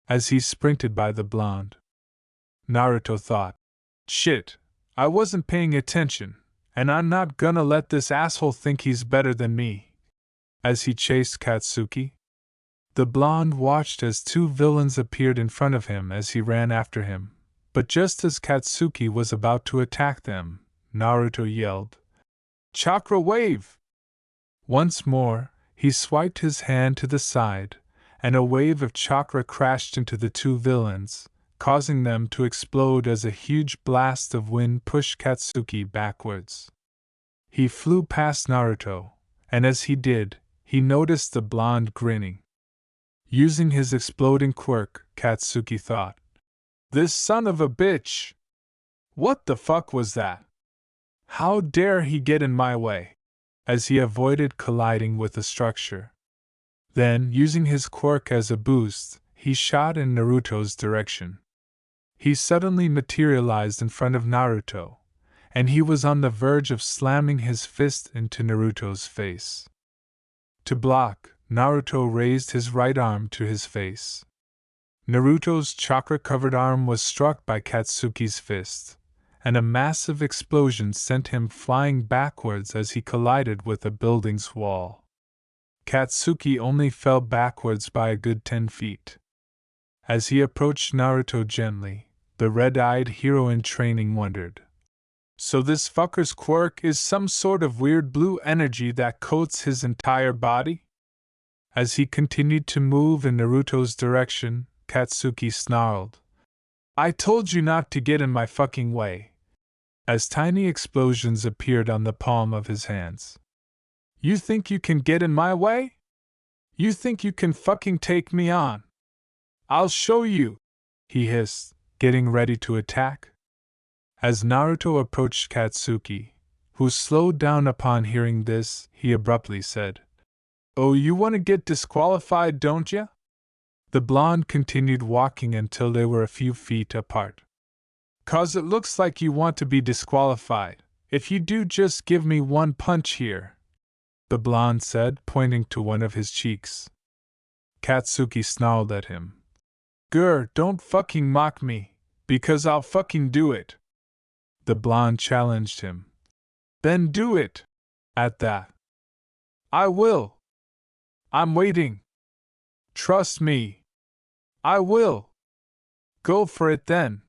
[SPEAKER 1] as he sprinted by the blonde. Naruto thought, "Shit, I wasn't paying attention, and I'm not gonna let this asshole think he's better than me." As he chased Katsuki, the blonde watched as 2 villains appeared in front of him as he ran after him, but just as Katsuki was about to attack them, Naruto yelled, "Chakra Wave!" Once more, he swiped his hand to the side, and a wave of chakra crashed into the 2 villains, causing them to explode as a huge blast of wind pushed Katsuki backwards. He flew past Naruto, and as he did, he noticed the blonde grinning. Using his exploding quirk, Katsuki thought, "This son of a bitch! What the fuck was that? How dare he get in my way?" as he avoided colliding with the structure. Then, using his quirk as a boost, he shot in Naruto's direction. He suddenly materialized in front of Naruto, and he was on the verge of slamming his fist into Naruto's face. To block, Naruto raised his right arm to his face. Naruto's chakra-covered arm was struck by Katsuki's fist, and a massive explosion sent him flying backwards as he collided with a building's wall. Katsuki only fell backwards by a good 10 feet. As he approached Naruto gently, the red-eyed hero in training wondered, "So this fucker's quirk is some sort of weird blue energy that coats his entire body?" As he continued to move in Naruto's direction, Katsuki snarled, "I told you not to get in my fucking way," as tiny explosions appeared on the palm of his hands. "You think you can get in my way? You think you can fucking take me on? I'll show you," he hissed, getting ready to attack. As Naruto approached Katsuki, who slowed down upon hearing this, he abruptly said, "Oh, you want to get disqualified, don't ya?" The blonde continued walking until they were a few feet apart. "'Cause it looks like you want to be disqualified. If you do, just give me one punch here," the blonde said, pointing to one of his cheeks. Katsuki snarled at him, "Grr, don't fucking mock me. Because I'll fucking do it. The blonde challenged him. Then do it. At that. I will. I'm waiting. Trust me. I will. Go for it then.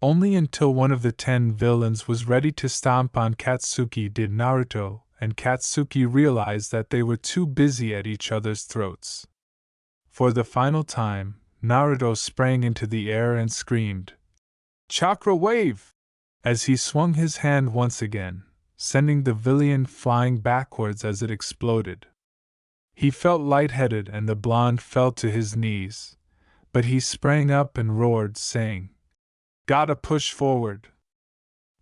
[SPEAKER 1] Only until one of the 10 villains was ready to stomp on Katsuki did Naruto and Katsuki realize that they were too busy at each other's throats. For the final time, Naruto sprang into the air and screamed, "Chakra wave!" as he swung his hand once again, sending the villain flying backwards as it exploded. He felt lightheaded and the blonde fell to his knees, but he sprang up and roared, saying, "Gotta push forward!"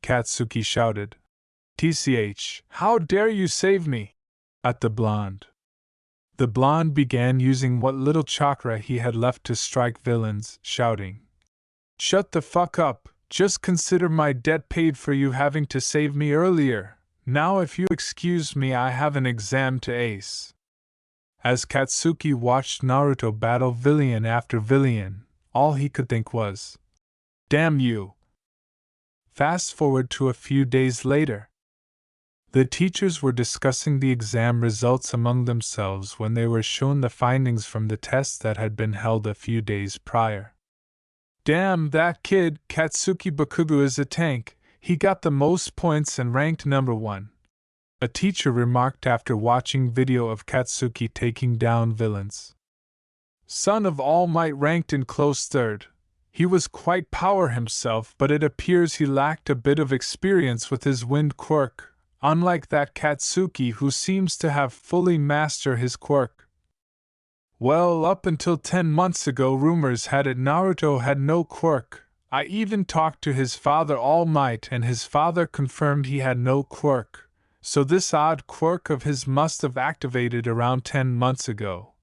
[SPEAKER 1] Katsuki shouted, "TCH, how dare you save me!" at the blonde. The blonde began using what little chakra he had left to strike villains, shouting, "Shut the fuck up! Just consider my debt paid for you having to save me earlier. Now if you excuse me, I have an exam to ace." As Katsuki watched Naruto battle villain after villain, all he could think was, "Damn you!" Fast forward to a few days later. The teachers were discussing the exam results among themselves when they were shown the findings from the test that had been held a few days prior. "Damn, that kid, Katsuki Bakugo, is a tank. He got the most points and ranked number 1. A teacher remarked after watching video of Katsuki taking down villains. "Son of All Might ranked in close third. He was quite power himself, but it appears he lacked a bit of experience with his wind quirk, unlike that Katsuki who seems to have fully mastered his quirk." Well, up until 10 months ago, rumors had it Naruto had no quirk. I even talked to his father All Might, and his father confirmed he had no quirk, so this odd quirk of his must have activated around 10 months ago.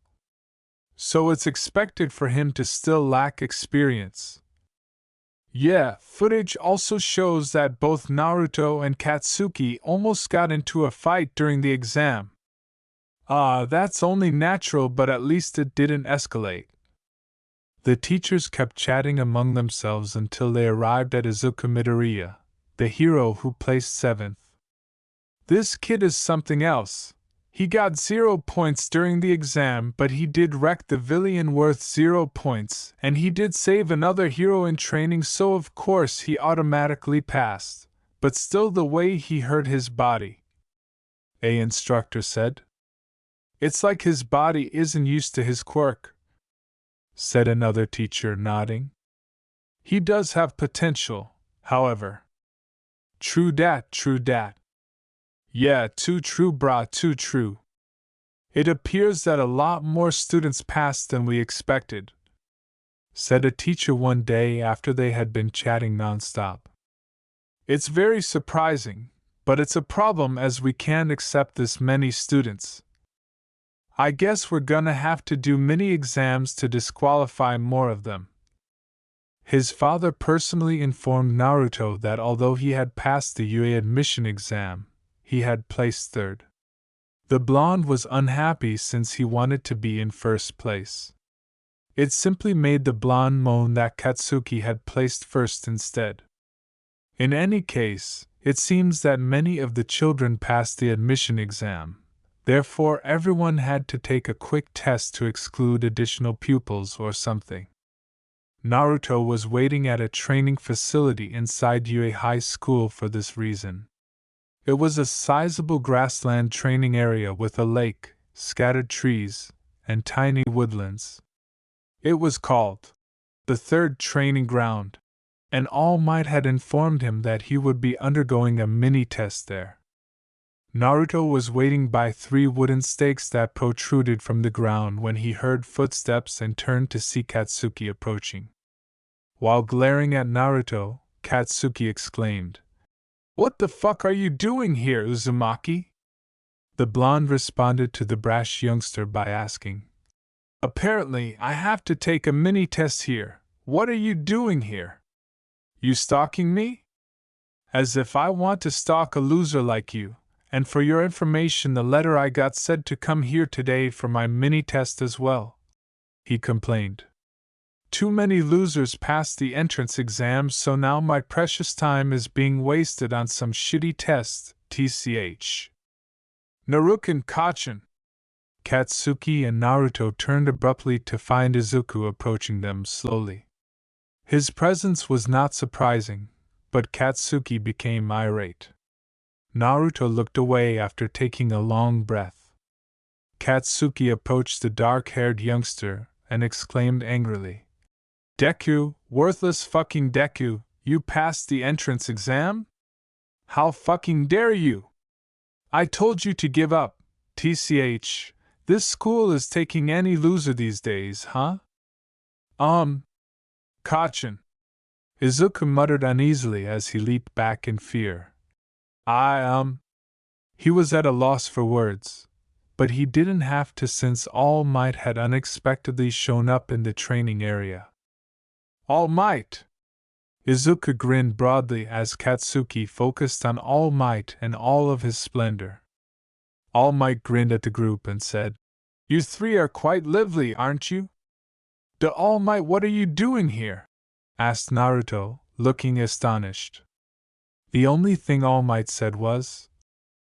[SPEAKER 1] So it's expected for him to still lack experience. Yeah, footage also shows that both Naruto and Katsuki almost got into a fight during the exam. That's only natural, but at least it didn't escalate. The teachers kept chatting among themselves until they arrived at Izuku Midoriya, the hero who placed 7th. "This kid is something else. He got 0 points during the exam, but he did wreck the villain worth 0 points, and he did save another hero in training, so of course he automatically passed, but still the way he hurt his body," a instructor said. "It's like his body isn't used to his quirk," said another teacher, nodding. "He does have potential, however." True dat, true dat. Yeah, too true brah, too true. It appears that a lot more students passed than we expected, said a teacher one day after they had been chatting nonstop. "It's very surprising, but it's a problem as we can't accept this many students. I guess we're gonna have to do mini exams to disqualify more of them." His father personally informed Naruto that although he had passed the UA admission exam, he had placed 3rd. The blonde was unhappy since he wanted to be in 1st place. It simply made the blonde moan that Katsuki had placed 1st instead. In any case, it seems that many of the children passed the admission exam. Therefore, everyone had to take a quick test to exclude additional pupils or something. Naruto was waiting at a training facility inside UA High School for this reason. It was a sizable grassland training area with a lake, scattered trees, and tiny woodlands. It was called the 3rd Training Ground, and All Might had informed him that he would be undergoing a mini-test there. Naruto was waiting by 3 wooden stakes that protruded from the ground when he heard footsteps and turned to see Katsuki approaching. While glaring at Naruto, Katsuki exclaimed, "What the fuck are you doing here, Uzumaki?" The blonde responded to the brash youngster by asking, "Apparently, I have to take a mini-test here. What are you doing here? You stalking me?" "As if I want to stalk a loser like you. And for your information, the letter I got said to come here today for my mini-test as well," he complained. Too many losers passed the entrance exams, so now my precious time is being wasted on some shitty test, tch. Naruken Kachin. Katsuki and Naruto turned abruptly to find Izuku approaching them slowly. His presence was not surprising, but Katsuki became irate. Naruto looked away after taking a long breath. Katsuki approached the dark-haired youngster and exclaimed angrily, "Deku, worthless fucking Deku, you passed the entrance exam? How fucking dare you? I told you to give up, tch. This school is taking any loser these days, huh?" Kachin. Izuku muttered uneasily as he leaped back in fear. He was at a loss for words, but he didn't have to since All Might had unexpectedly shown up in the training area. All Might! Izuku grinned broadly as Katsuki focused on All Might and all of his splendor. All Might grinned at the group and said, "You three are quite lively, aren't you?" "The All Might, what are you doing here?" asked Naruto, looking astonished. The only thing All Might said was,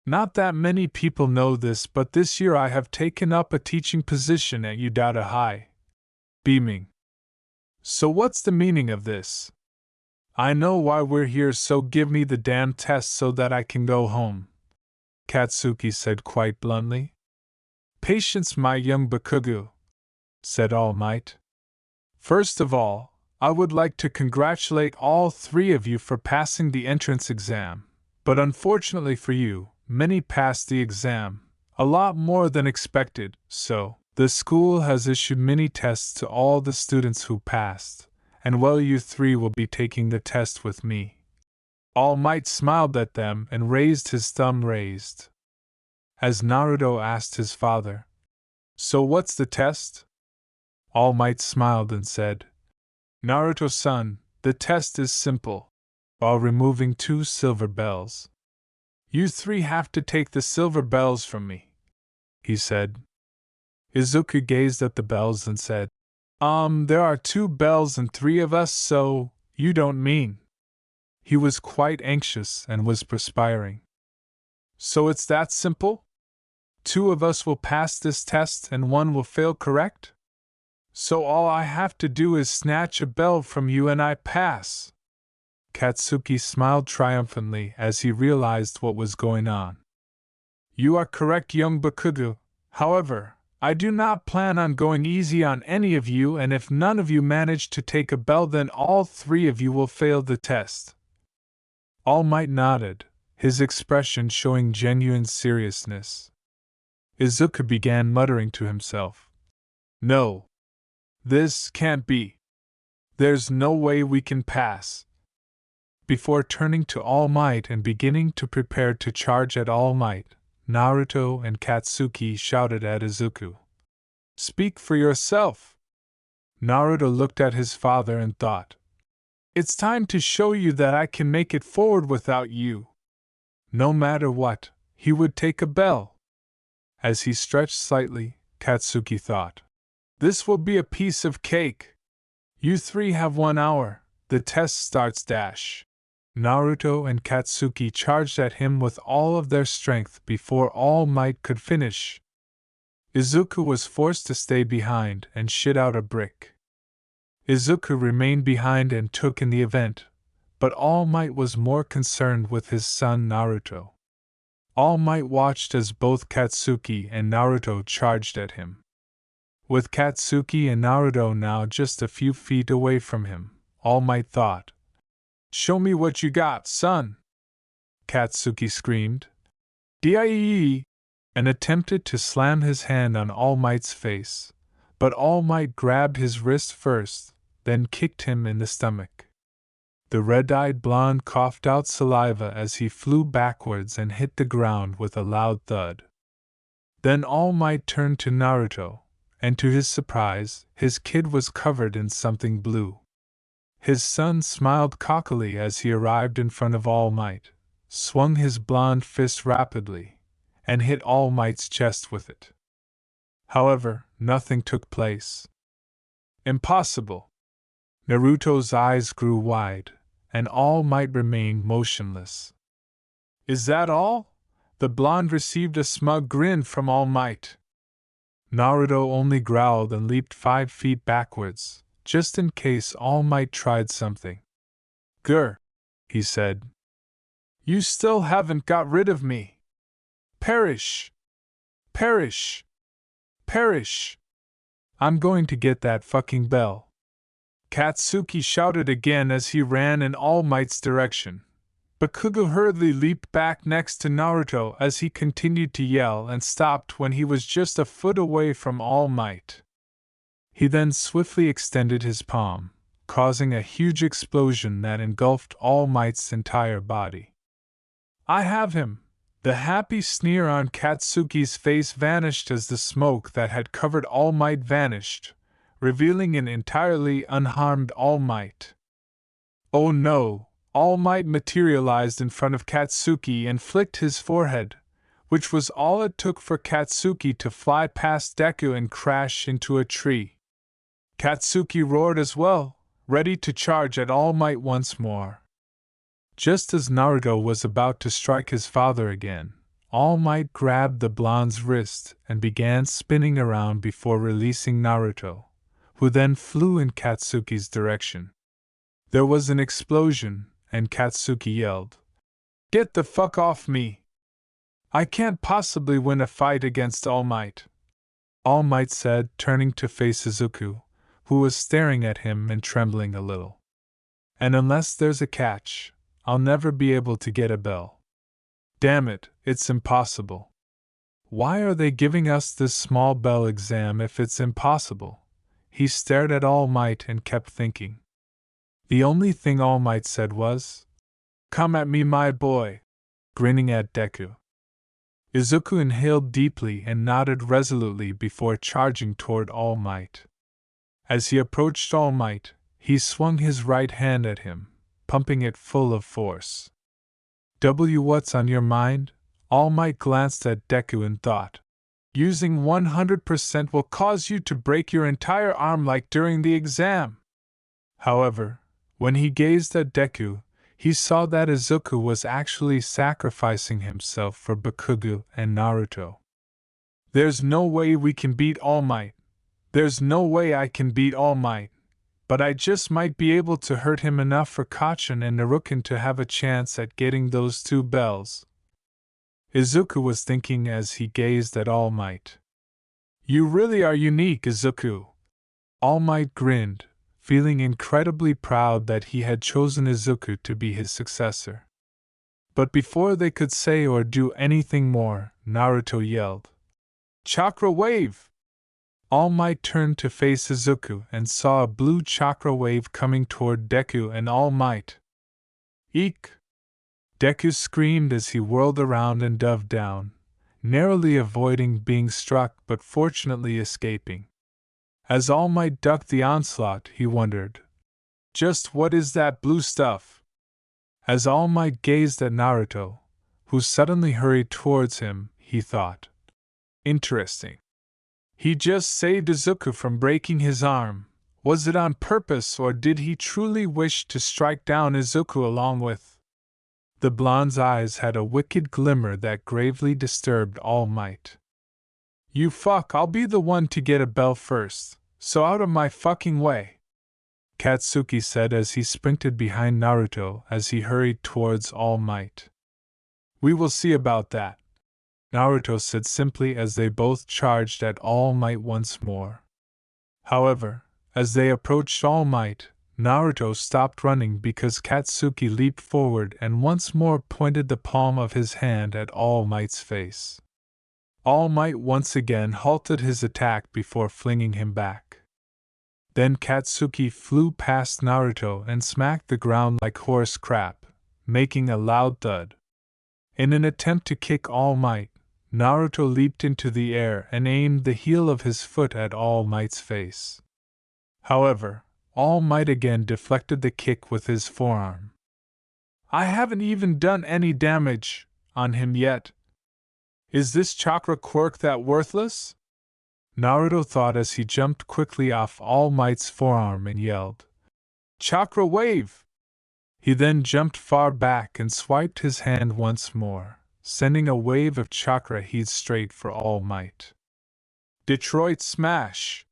[SPEAKER 1] "Not that many people know this, but this year I have taken up a teaching position at Udata High." Beaming. "So what's the meaning of this?" "I know why we're here, so give me the damn test so that I can go home," Katsuki said quite bluntly. "Patience, my young Bakugo," said All Might. "First of all, I would like to congratulate all three of you for passing the entrance exam, but unfortunately for you, many passed the exam, a lot more than expected, so the school has issued mini tests to all the students who passed, and well, you three will be taking the test with me." All Might smiled at them and raised his thumb raised. As Naruto asked his father, "So what's the test?" All Might smiled and said, "Naruto-san, the test is simple," while removing 2 silver bells. "You three have to take the silver bells from me," he said. Izuku gazed at the bells and said, There are 2 bells and 3 of us, so, you don't mean?" He was quite anxious and was perspiring. "So it's that simple? 2 of us will pass this test and 1 will fail, correct? So all I have to do is snatch a bell from you and I pass." Katsuki smiled triumphantly as he realized what was going on. "You are correct, young Bakugo. However, I do not plan on going easy on any of you, and if none of you manage to take a bell, then all 3 of you will fail the test." All Might nodded, his expression showing genuine seriousness. Izuku began muttering to himself, "No. This can't be. There's no way we can pass." Before turning to All Might and beginning to prepare to charge at All Might, Naruto and Katsuki shouted at Izuku, "Speak for yourself!" Naruto looked at his father and thought, "It's time to show you that I can make it forward without you." No matter what, he would take a bell. As he stretched slightly, Katsuki thought, "This will be a piece of cake. You three have 1 hour, the test starts dash." Naruto and Katsuki charged at him with all of their strength before All Might could finish. Izuku was forced to stay behind and shit out a brick. Izuku remained behind and took in the event, but All Might was more concerned with his son Naruto. All Might watched as both Katsuki and Naruto charged at him. With Katsuki and Naruto now just a few feet away from him, All Might thought, "Show me what you got, son!" Katsuki screamed, "Die!" and attempted to slam his hand on All Might's face, but All Might grabbed his wrist first, then kicked him in the stomach. The red-eyed blonde coughed out saliva as he flew backwards and hit the ground with a loud thud. Then All Might turned to Naruto, and to his surprise, his kid was covered in something blue. His son smiled cockily as he arrived in front of All Might, swung his blonde fist rapidly, and hit All Might's chest with it. However, nothing took place. "Impossible!" Naruto's eyes grew wide, and All Might remained motionless. Is that all? The blonde received a smug grin from All Might. Naruto only growled and leaped 5 feet backwards, just in case All Might tried something. Grr, he said. You still haven't got rid of me. Perish! Perish! Perish! I'm going to get that fucking bell. Katsuki shouted again as he ran in All Might's direction. Bakugo hurriedly leaped back next to Naruto as he continued to yell and stopped when he was just a foot away from All Might. He then swiftly extended his palm, causing a huge explosion that engulfed All Might's entire body. I have him! The happy sneer on Katsuki's face vanished as the smoke that had covered All Might vanished, revealing an entirely unharmed All Might. Oh no! All Might materialized in front of Katsuki and flicked his forehead, which was all it took for Katsuki to fly past Deku and crash into a tree. Katsuki roared as well, ready to charge at All Might once more. Just as Naruto was about to strike his father again, All Might grabbed the blonde's wrist and began spinning around before releasing Naruto, who then flew in Katsuki's direction. There was an explosion, and Katsuki yelled, "Get the fuck off me! I can't possibly win a fight against All Might," All Might said, turning to face Izuku, who was staring at him and trembling a little. And unless there's a catch, I'll never be able to get a bell. Damn it, it's impossible. Why are they giving us this small bell exam if it's impossible? He stared at All Might and kept thinking. The only thing All Might said was, "Come at me, my boy," grinning at Deku. Izuku inhaled deeply and nodded resolutely before charging toward All Might. As he approached All Might, he swung his right hand at him, pumping it full of force. What's on your mind? All Might glanced at Deku and thought. Using 100% will cause you to break your entire arm like during the exam. However, when he gazed at Deku, he saw that Izuku was actually sacrificing himself for Bakugo and Naruto. There's no way we can beat All Might. There's no way I can beat All Might. But I just might be able to hurt him enough for Kacchan and Naruken to have a chance at getting those 2 bells. Izuku was thinking as he gazed at All Might. You really are unique, Izuku. All Might grinned, feeling incredibly proud that he had chosen Izuku to be his successor. But before they could say or do anything more, Naruto yelled, "Chakra Wave!" All Might turned to face Izuku and saw a blue chakra wave coming toward Deku and All Might. Eek! Deku screamed as he whirled around and dove down, narrowly avoiding being struck but fortunately escaping. As All Might ducked the onslaught, he wondered, "Just what is that blue stuff?" As All Might gazed at Naruto, who suddenly hurried towards him, he thought, "Interesting. He just saved Izuku from breaking his arm. Was it on purpose or did he truly wish to strike down Izuku along with?" The blonde's eyes had a wicked glimmer that gravely disturbed All Might. "You fuck, I'll be the one to get a bell first, so out of my fucking way," Katsuki said as he sprinted behind Naruto as he hurried towards All Might. "We will see about that," Naruto said simply as they both charged at All Might once more. However, as they approached All Might, Naruto stopped running because Katsuki leaped forward and once more pointed the palm of his hand at All Might's face. All Might once again halted his attack before flinging him back. Then Katsuki flew past Naruto and smacked the ground like horse crap, making a loud thud. In an attempt to kick All Might, Naruto leaped into the air and aimed the heel of his foot at All Might's face. However, All Might again deflected the kick with his forearm. "I haven't even done any damage on him yet. Is this chakra quirk that worthless?" Naruto thought as he jumped quickly off All Might's forearm and yelled, Chakra wave! He then jumped far back and swiped his hand once more, sending a wave of chakra heat straight for All Might. Detroit smash!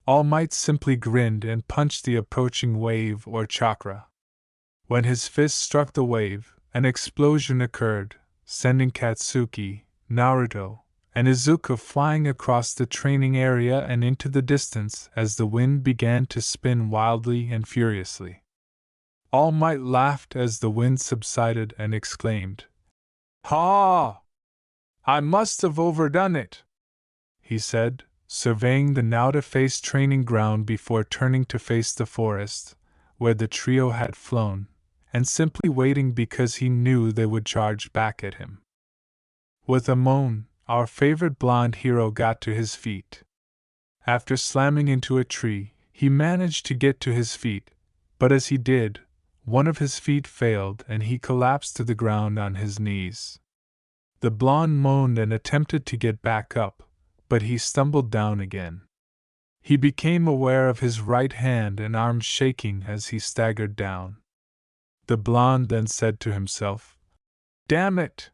[SPEAKER 1] All Might simply grinned and punched the approaching wave or chakra. When his fist struck the wave, an explosion occurred, sending Katsuki, Naruto, and Izuku flying across the training area and into the distance as the wind began to spin wildly and furiously. All Might laughed as the wind subsided and exclaimed, "Ha! I must have overdone it," he said, surveying the now-defaced training ground before turning to face the forest, where the trio had flown, and simply waiting because he knew they would charge back at him. With a moan, our favorite blonde hero got to his feet. After slamming into a tree, he managed to get to his feet, but as he did, one of his feet failed and he collapsed to the ground on his knees. The blonde moaned and attempted to get back up, but he stumbled down again. He became aware of his right hand and arm shaking as he staggered down. The blonde then said to himself, "Damn it!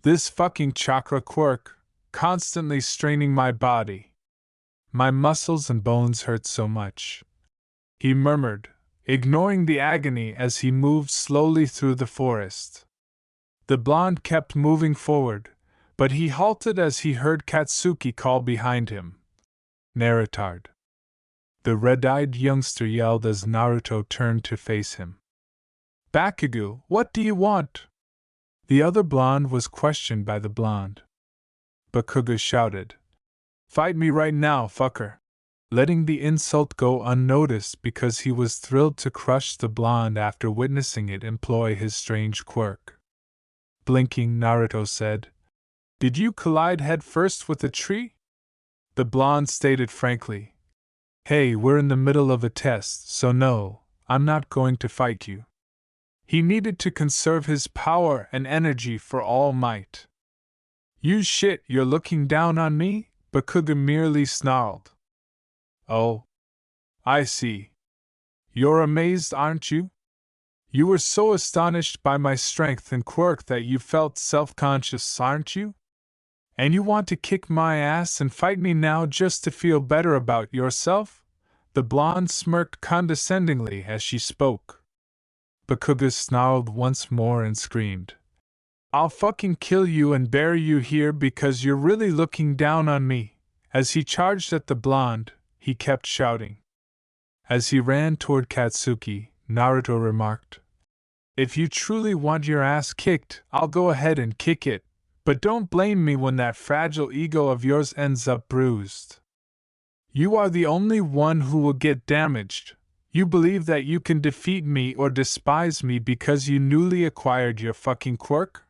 [SPEAKER 1] This fucking chakra quirk, constantly straining my body. My muscles and bones hurt so much," he murmured, ignoring the agony as he moved slowly through the forest. The blonde kept moving forward, but he halted as he heard Katsuki call behind him, "Naruto." The red-eyed youngster yelled as Naruto turned to face him. "Bakugo, what do you want?" The other blonde was questioned by the blonde. Bakugo shouted, "Fight me right now, fucker!" letting the insult go unnoticed because he was thrilled to crush the blonde after witnessing it employ his strange quirk. Blinking, Naruto said, "Did you collide head first with a tree?" The blonde stated frankly, "Hey, we're in the middle of a test, so no, I'm not going to fight you." He needed to conserve his power and energy for All Might. "You shit, you're looking down on me?" Bakugo merely snarled. "Oh. I see. You're amazed, aren't you? You were so astonished by my strength and quirk that you felt self-conscious, aren't you? And you want to kick my ass and fight me now just to feel better about yourself?" The blonde smirked condescendingly as she spoke. Bakugo snarled once more and screamed, "I'll fucking kill you and bury you here because you're really looking down on me." As he charged at the blonde, he kept shouting. As he ran toward Katsuki, Naruto remarked, "If you truly want your ass kicked, I'll go ahead and kick it, but don't blame me when that fragile ego of yours ends up bruised. You are the only one who will get damaged. You believe that you can defeat me or despise me because you newly acquired your fucking quirk?"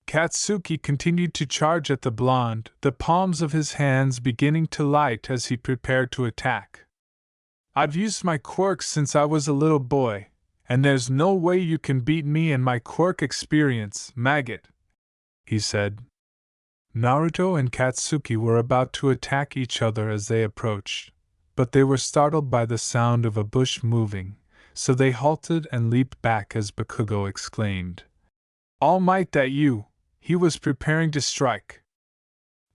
[SPEAKER 1] Katsuki continued to charge at the blonde, the palms of his hands beginning to light as he prepared to attack. "I've used my quirk since I was a little boy, and there's no way you can beat me in my quirk experience, maggot," he said. Naruto and Katsuki were about to attack each other as they approached, but they were startled by the sound of a bush moving, so they halted and leaped back as Bakugo exclaimed, "All Might, that you!" He was preparing to strike.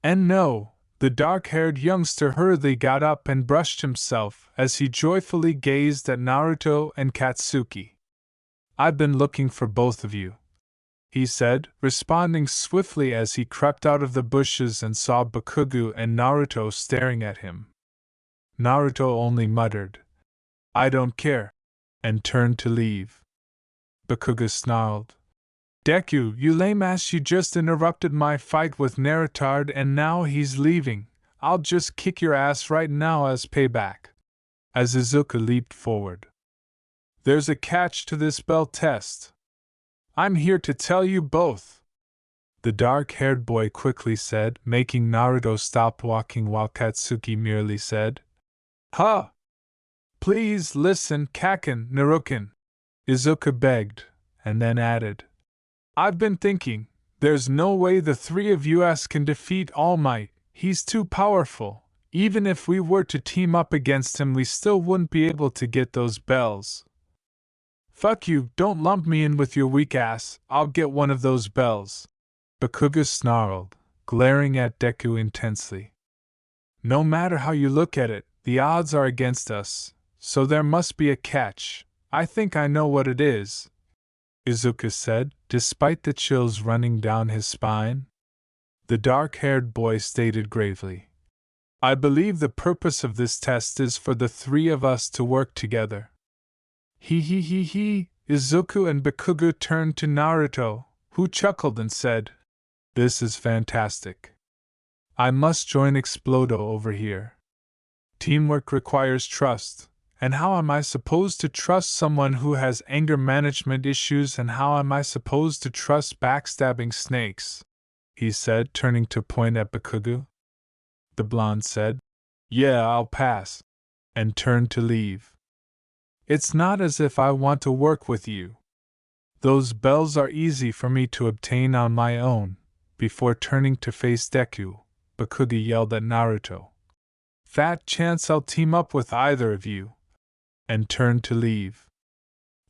[SPEAKER 1] And no, the dark-haired youngster hurriedly got up and brushed himself as he joyfully gazed at Naruto and Katsuki. "I've been looking for both of you," he said, responding swiftly as he crept out of the bushes and saw Bakugo and Naruto staring at him. Naruto only muttered, "I don't care," and turned to leave. Bakugo snarled, "Deku, you lame ass, you just interrupted my fight with Naruto and now he's leaving. I'll just kick your ass right now as payback." As Izuku leaped forward, "There's a catch to this bell test. I'm here to tell you both," the dark-haired boy quickly said, making Naruto stop walking while Katsuki merely said, "Huh! Please listen, Kaken Naruken," Izuku begged, and then added, "I've been thinking, there's no way the three of us can defeat All Might, he's too powerful, Even if we were to team up against him, we still wouldn't be able to get those bells. Fuck you, don't lump me in with your weak ass, I'll get one of those bells. Bakugo snarled, glaring at Deku intensely. No matter how you look at it, the odds are against us, so there must be a catch. I think I know what it is, Izuku said, despite the chills running down his spine. The dark-haired boy stated gravely, I believe the purpose of this test is for the three of us to work together. He. Izuku and Bakugo turned to Naruto, who chuckled and said, This is fantastic. I must join Explodo over here. Teamwork requires trust, and how am I supposed to trust someone who has anger management issues, and how am I supposed to trust backstabbing snakes? He said, turning to point at Bakugo. The blonde said, Yeah, I'll pass, and turned to leave. It's not as if I want to work with you. Those bells are easy for me to obtain on my own. Before turning to face Deku, Bakugo yelled at Naruto, Fat chance I'll team up with either of you, and turned to leave.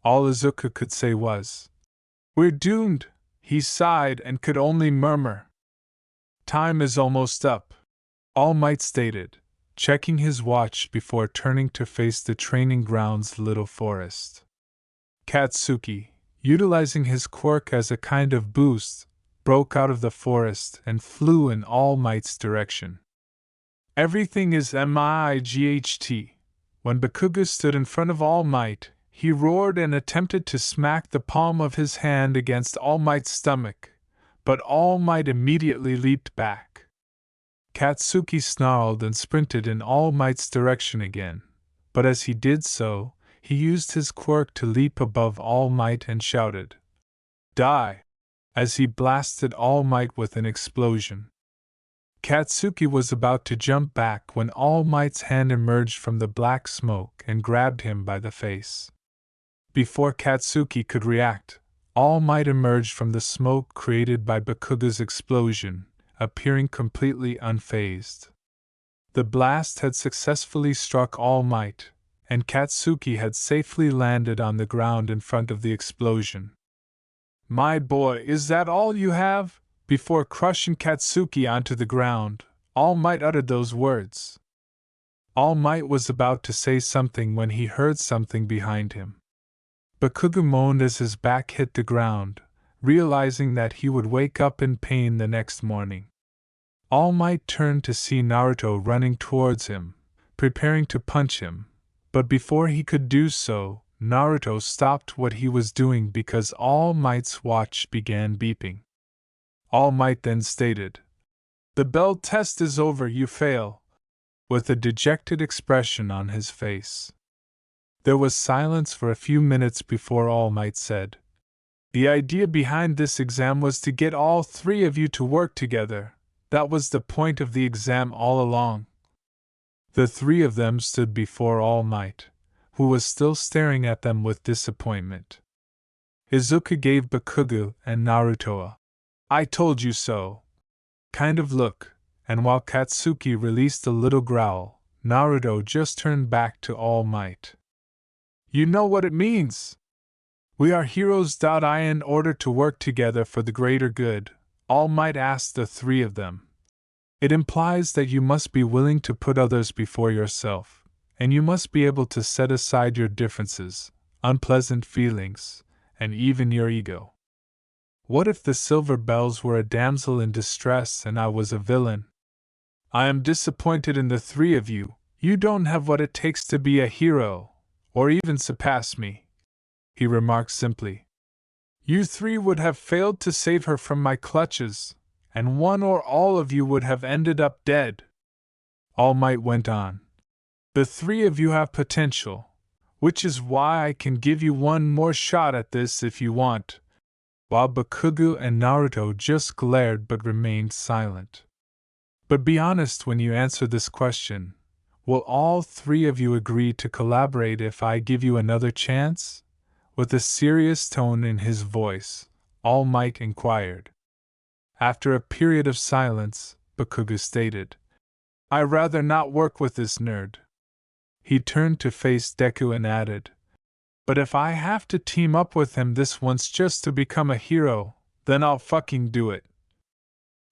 [SPEAKER 1] All Izuku could say was, We're doomed. He sighed and could only murmur, Time is almost up, All Might stated, checking his watch before turning to face the training ground's little forest. Katsuki, utilizing his quirk as a kind of boost, broke out of the forest and flew in All Might's direction. Everything is MIGHT. When Bakugo stood in front of All Might, he roared and attempted to smack the palm of his hand against All Might's stomach, but All Might immediately leaped back. Katsuki snarled and sprinted in All Might's direction again, but as he did so, he used his quirk to leap above All Might and shouted, Die! As he blasted All Might with an explosion. Katsuki was about to jump back when All Might's hand emerged from the black smoke and grabbed him by the face. Before Katsuki could react, All Might emerged from the smoke created by Bakugo's explosion, appearing completely unfazed. The blast had successfully struck All Might, and Katsuki had safely landed on the ground in front of the explosion. My boy, is that all you have? Before crushing Katsuki onto the ground, All Might uttered those words. All Might was about to say something when he heard something behind him. Bakugo moaned as his back hit the ground, realizing that he would wake up in pain the next morning. All Might turned to see Naruto running towards him, preparing to punch him, but before he could do so, Naruto stopped what he was doing because All Might's watch began beeping. All Might then stated, The bell test is over, you fail, with a dejected expression on his face. There was silence for a few minutes before All Might said, The idea behind this exam was to get all three of you to work together. That was the point of the exam all along. The three of them stood before All Might, who was still staring at them with disappointment. Izuku gave Bakugo and Naruto a I told you so kind of look, and while Katsuki released a little growl, Naruto just turned back to All Might. You know what it means! We are heroes. In order to work together for the greater good, All Might asked the three of them. It implies that you must be willing to put others before yourself, and you must be able to set aside your differences, unpleasant feelings, and even your ego. What if the Silver Bells were a damsel in distress and I was a villain? I am disappointed in the three of you. You don't have what it takes to be a hero, or even surpass me, he remarked simply. You three would have failed to save her from my clutches, and one or all of you would have ended up dead. All Might went on. The three of you have potential, which is why I can give you one more shot at this if you want, while Bakugo and Naruto just glared but remained silent. But be honest when you answer this question. Will all three of you agree to collaborate if I give you another chance? With a serious tone in his voice, All Might inquired. After a period of silence, Bakugo stated, I'd rather not work with this nerd. He turned to face Deku and added, but if I have to team up with him this once just to become a hero, then I'll fucking do it.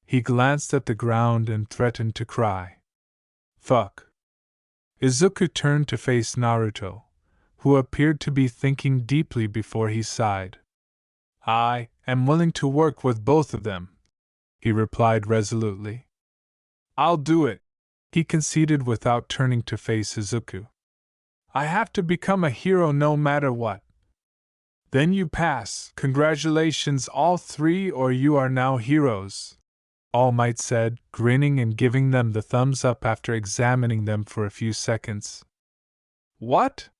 [SPEAKER 1] He glanced at the ground and threatened to cry. Fuck. Izuku turned to face Naruto, who appeared to be thinking deeply before he sighed. I am willing to work with both of them, he replied resolutely. I'll do it, he conceded without turning to face Izuku. I have to become a hero no matter what. Then you pass. Congratulations all three, or you are now heroes, All Might said, grinning and giving them the thumbs up after examining them for a few seconds. What?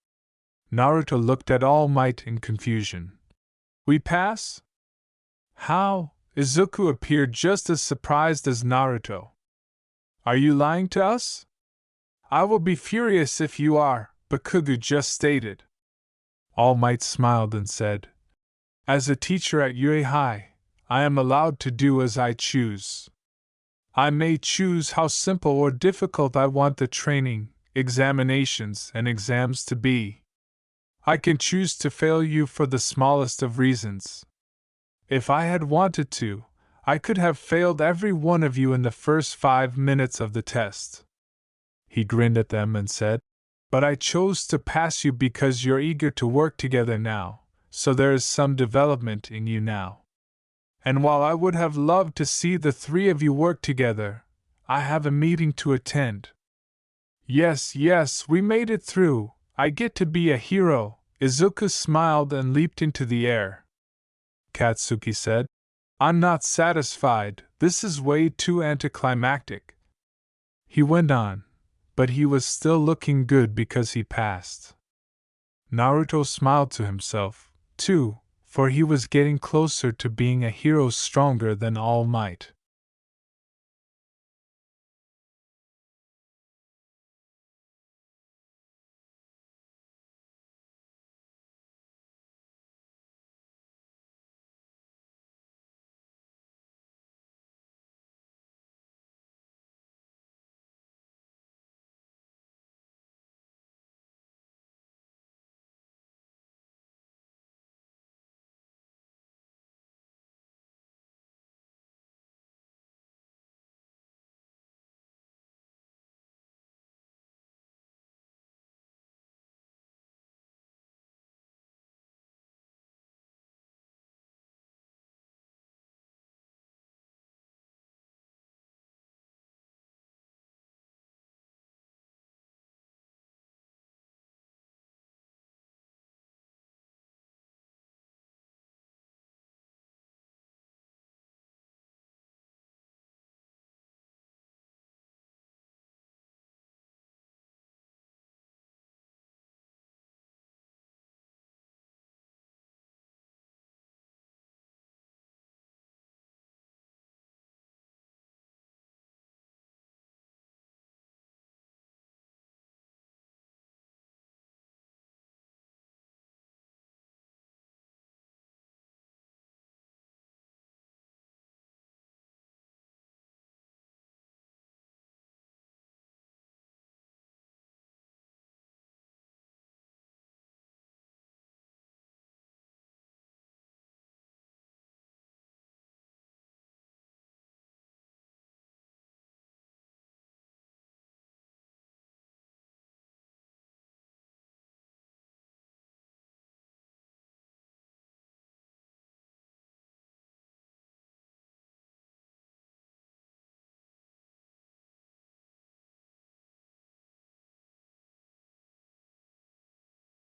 [SPEAKER 1] Naruto looked at All Might in confusion. We pass? How? Izuku appeared just as surprised as Naruto. Are you lying to us? I will be furious if you are, Bakugo just stated. All Might smiled and said, as a teacher at Yui High, I am allowed to do as I choose. I may choose how simple or difficult I want the training, examinations, and exams to be. I can choose to fail you for the smallest of reasons. If I had wanted to, I could have failed every one of you in the first 5 minutes of the test. He grinned at them and said, but I chose to pass you because you're eager to work together now, so there is some development in you now. And while I would have loved to see the three of you work together, I have a meeting to attend. Yes, we made it through. I get to be a hero. Izuku smiled and leaped into the air. Katsuki said, I'm not satisfied. This is way too anticlimactic. He went on, but he was still looking good because he passed. Naruto smiled to himself, too, for he was getting closer to being a hero stronger than All Might.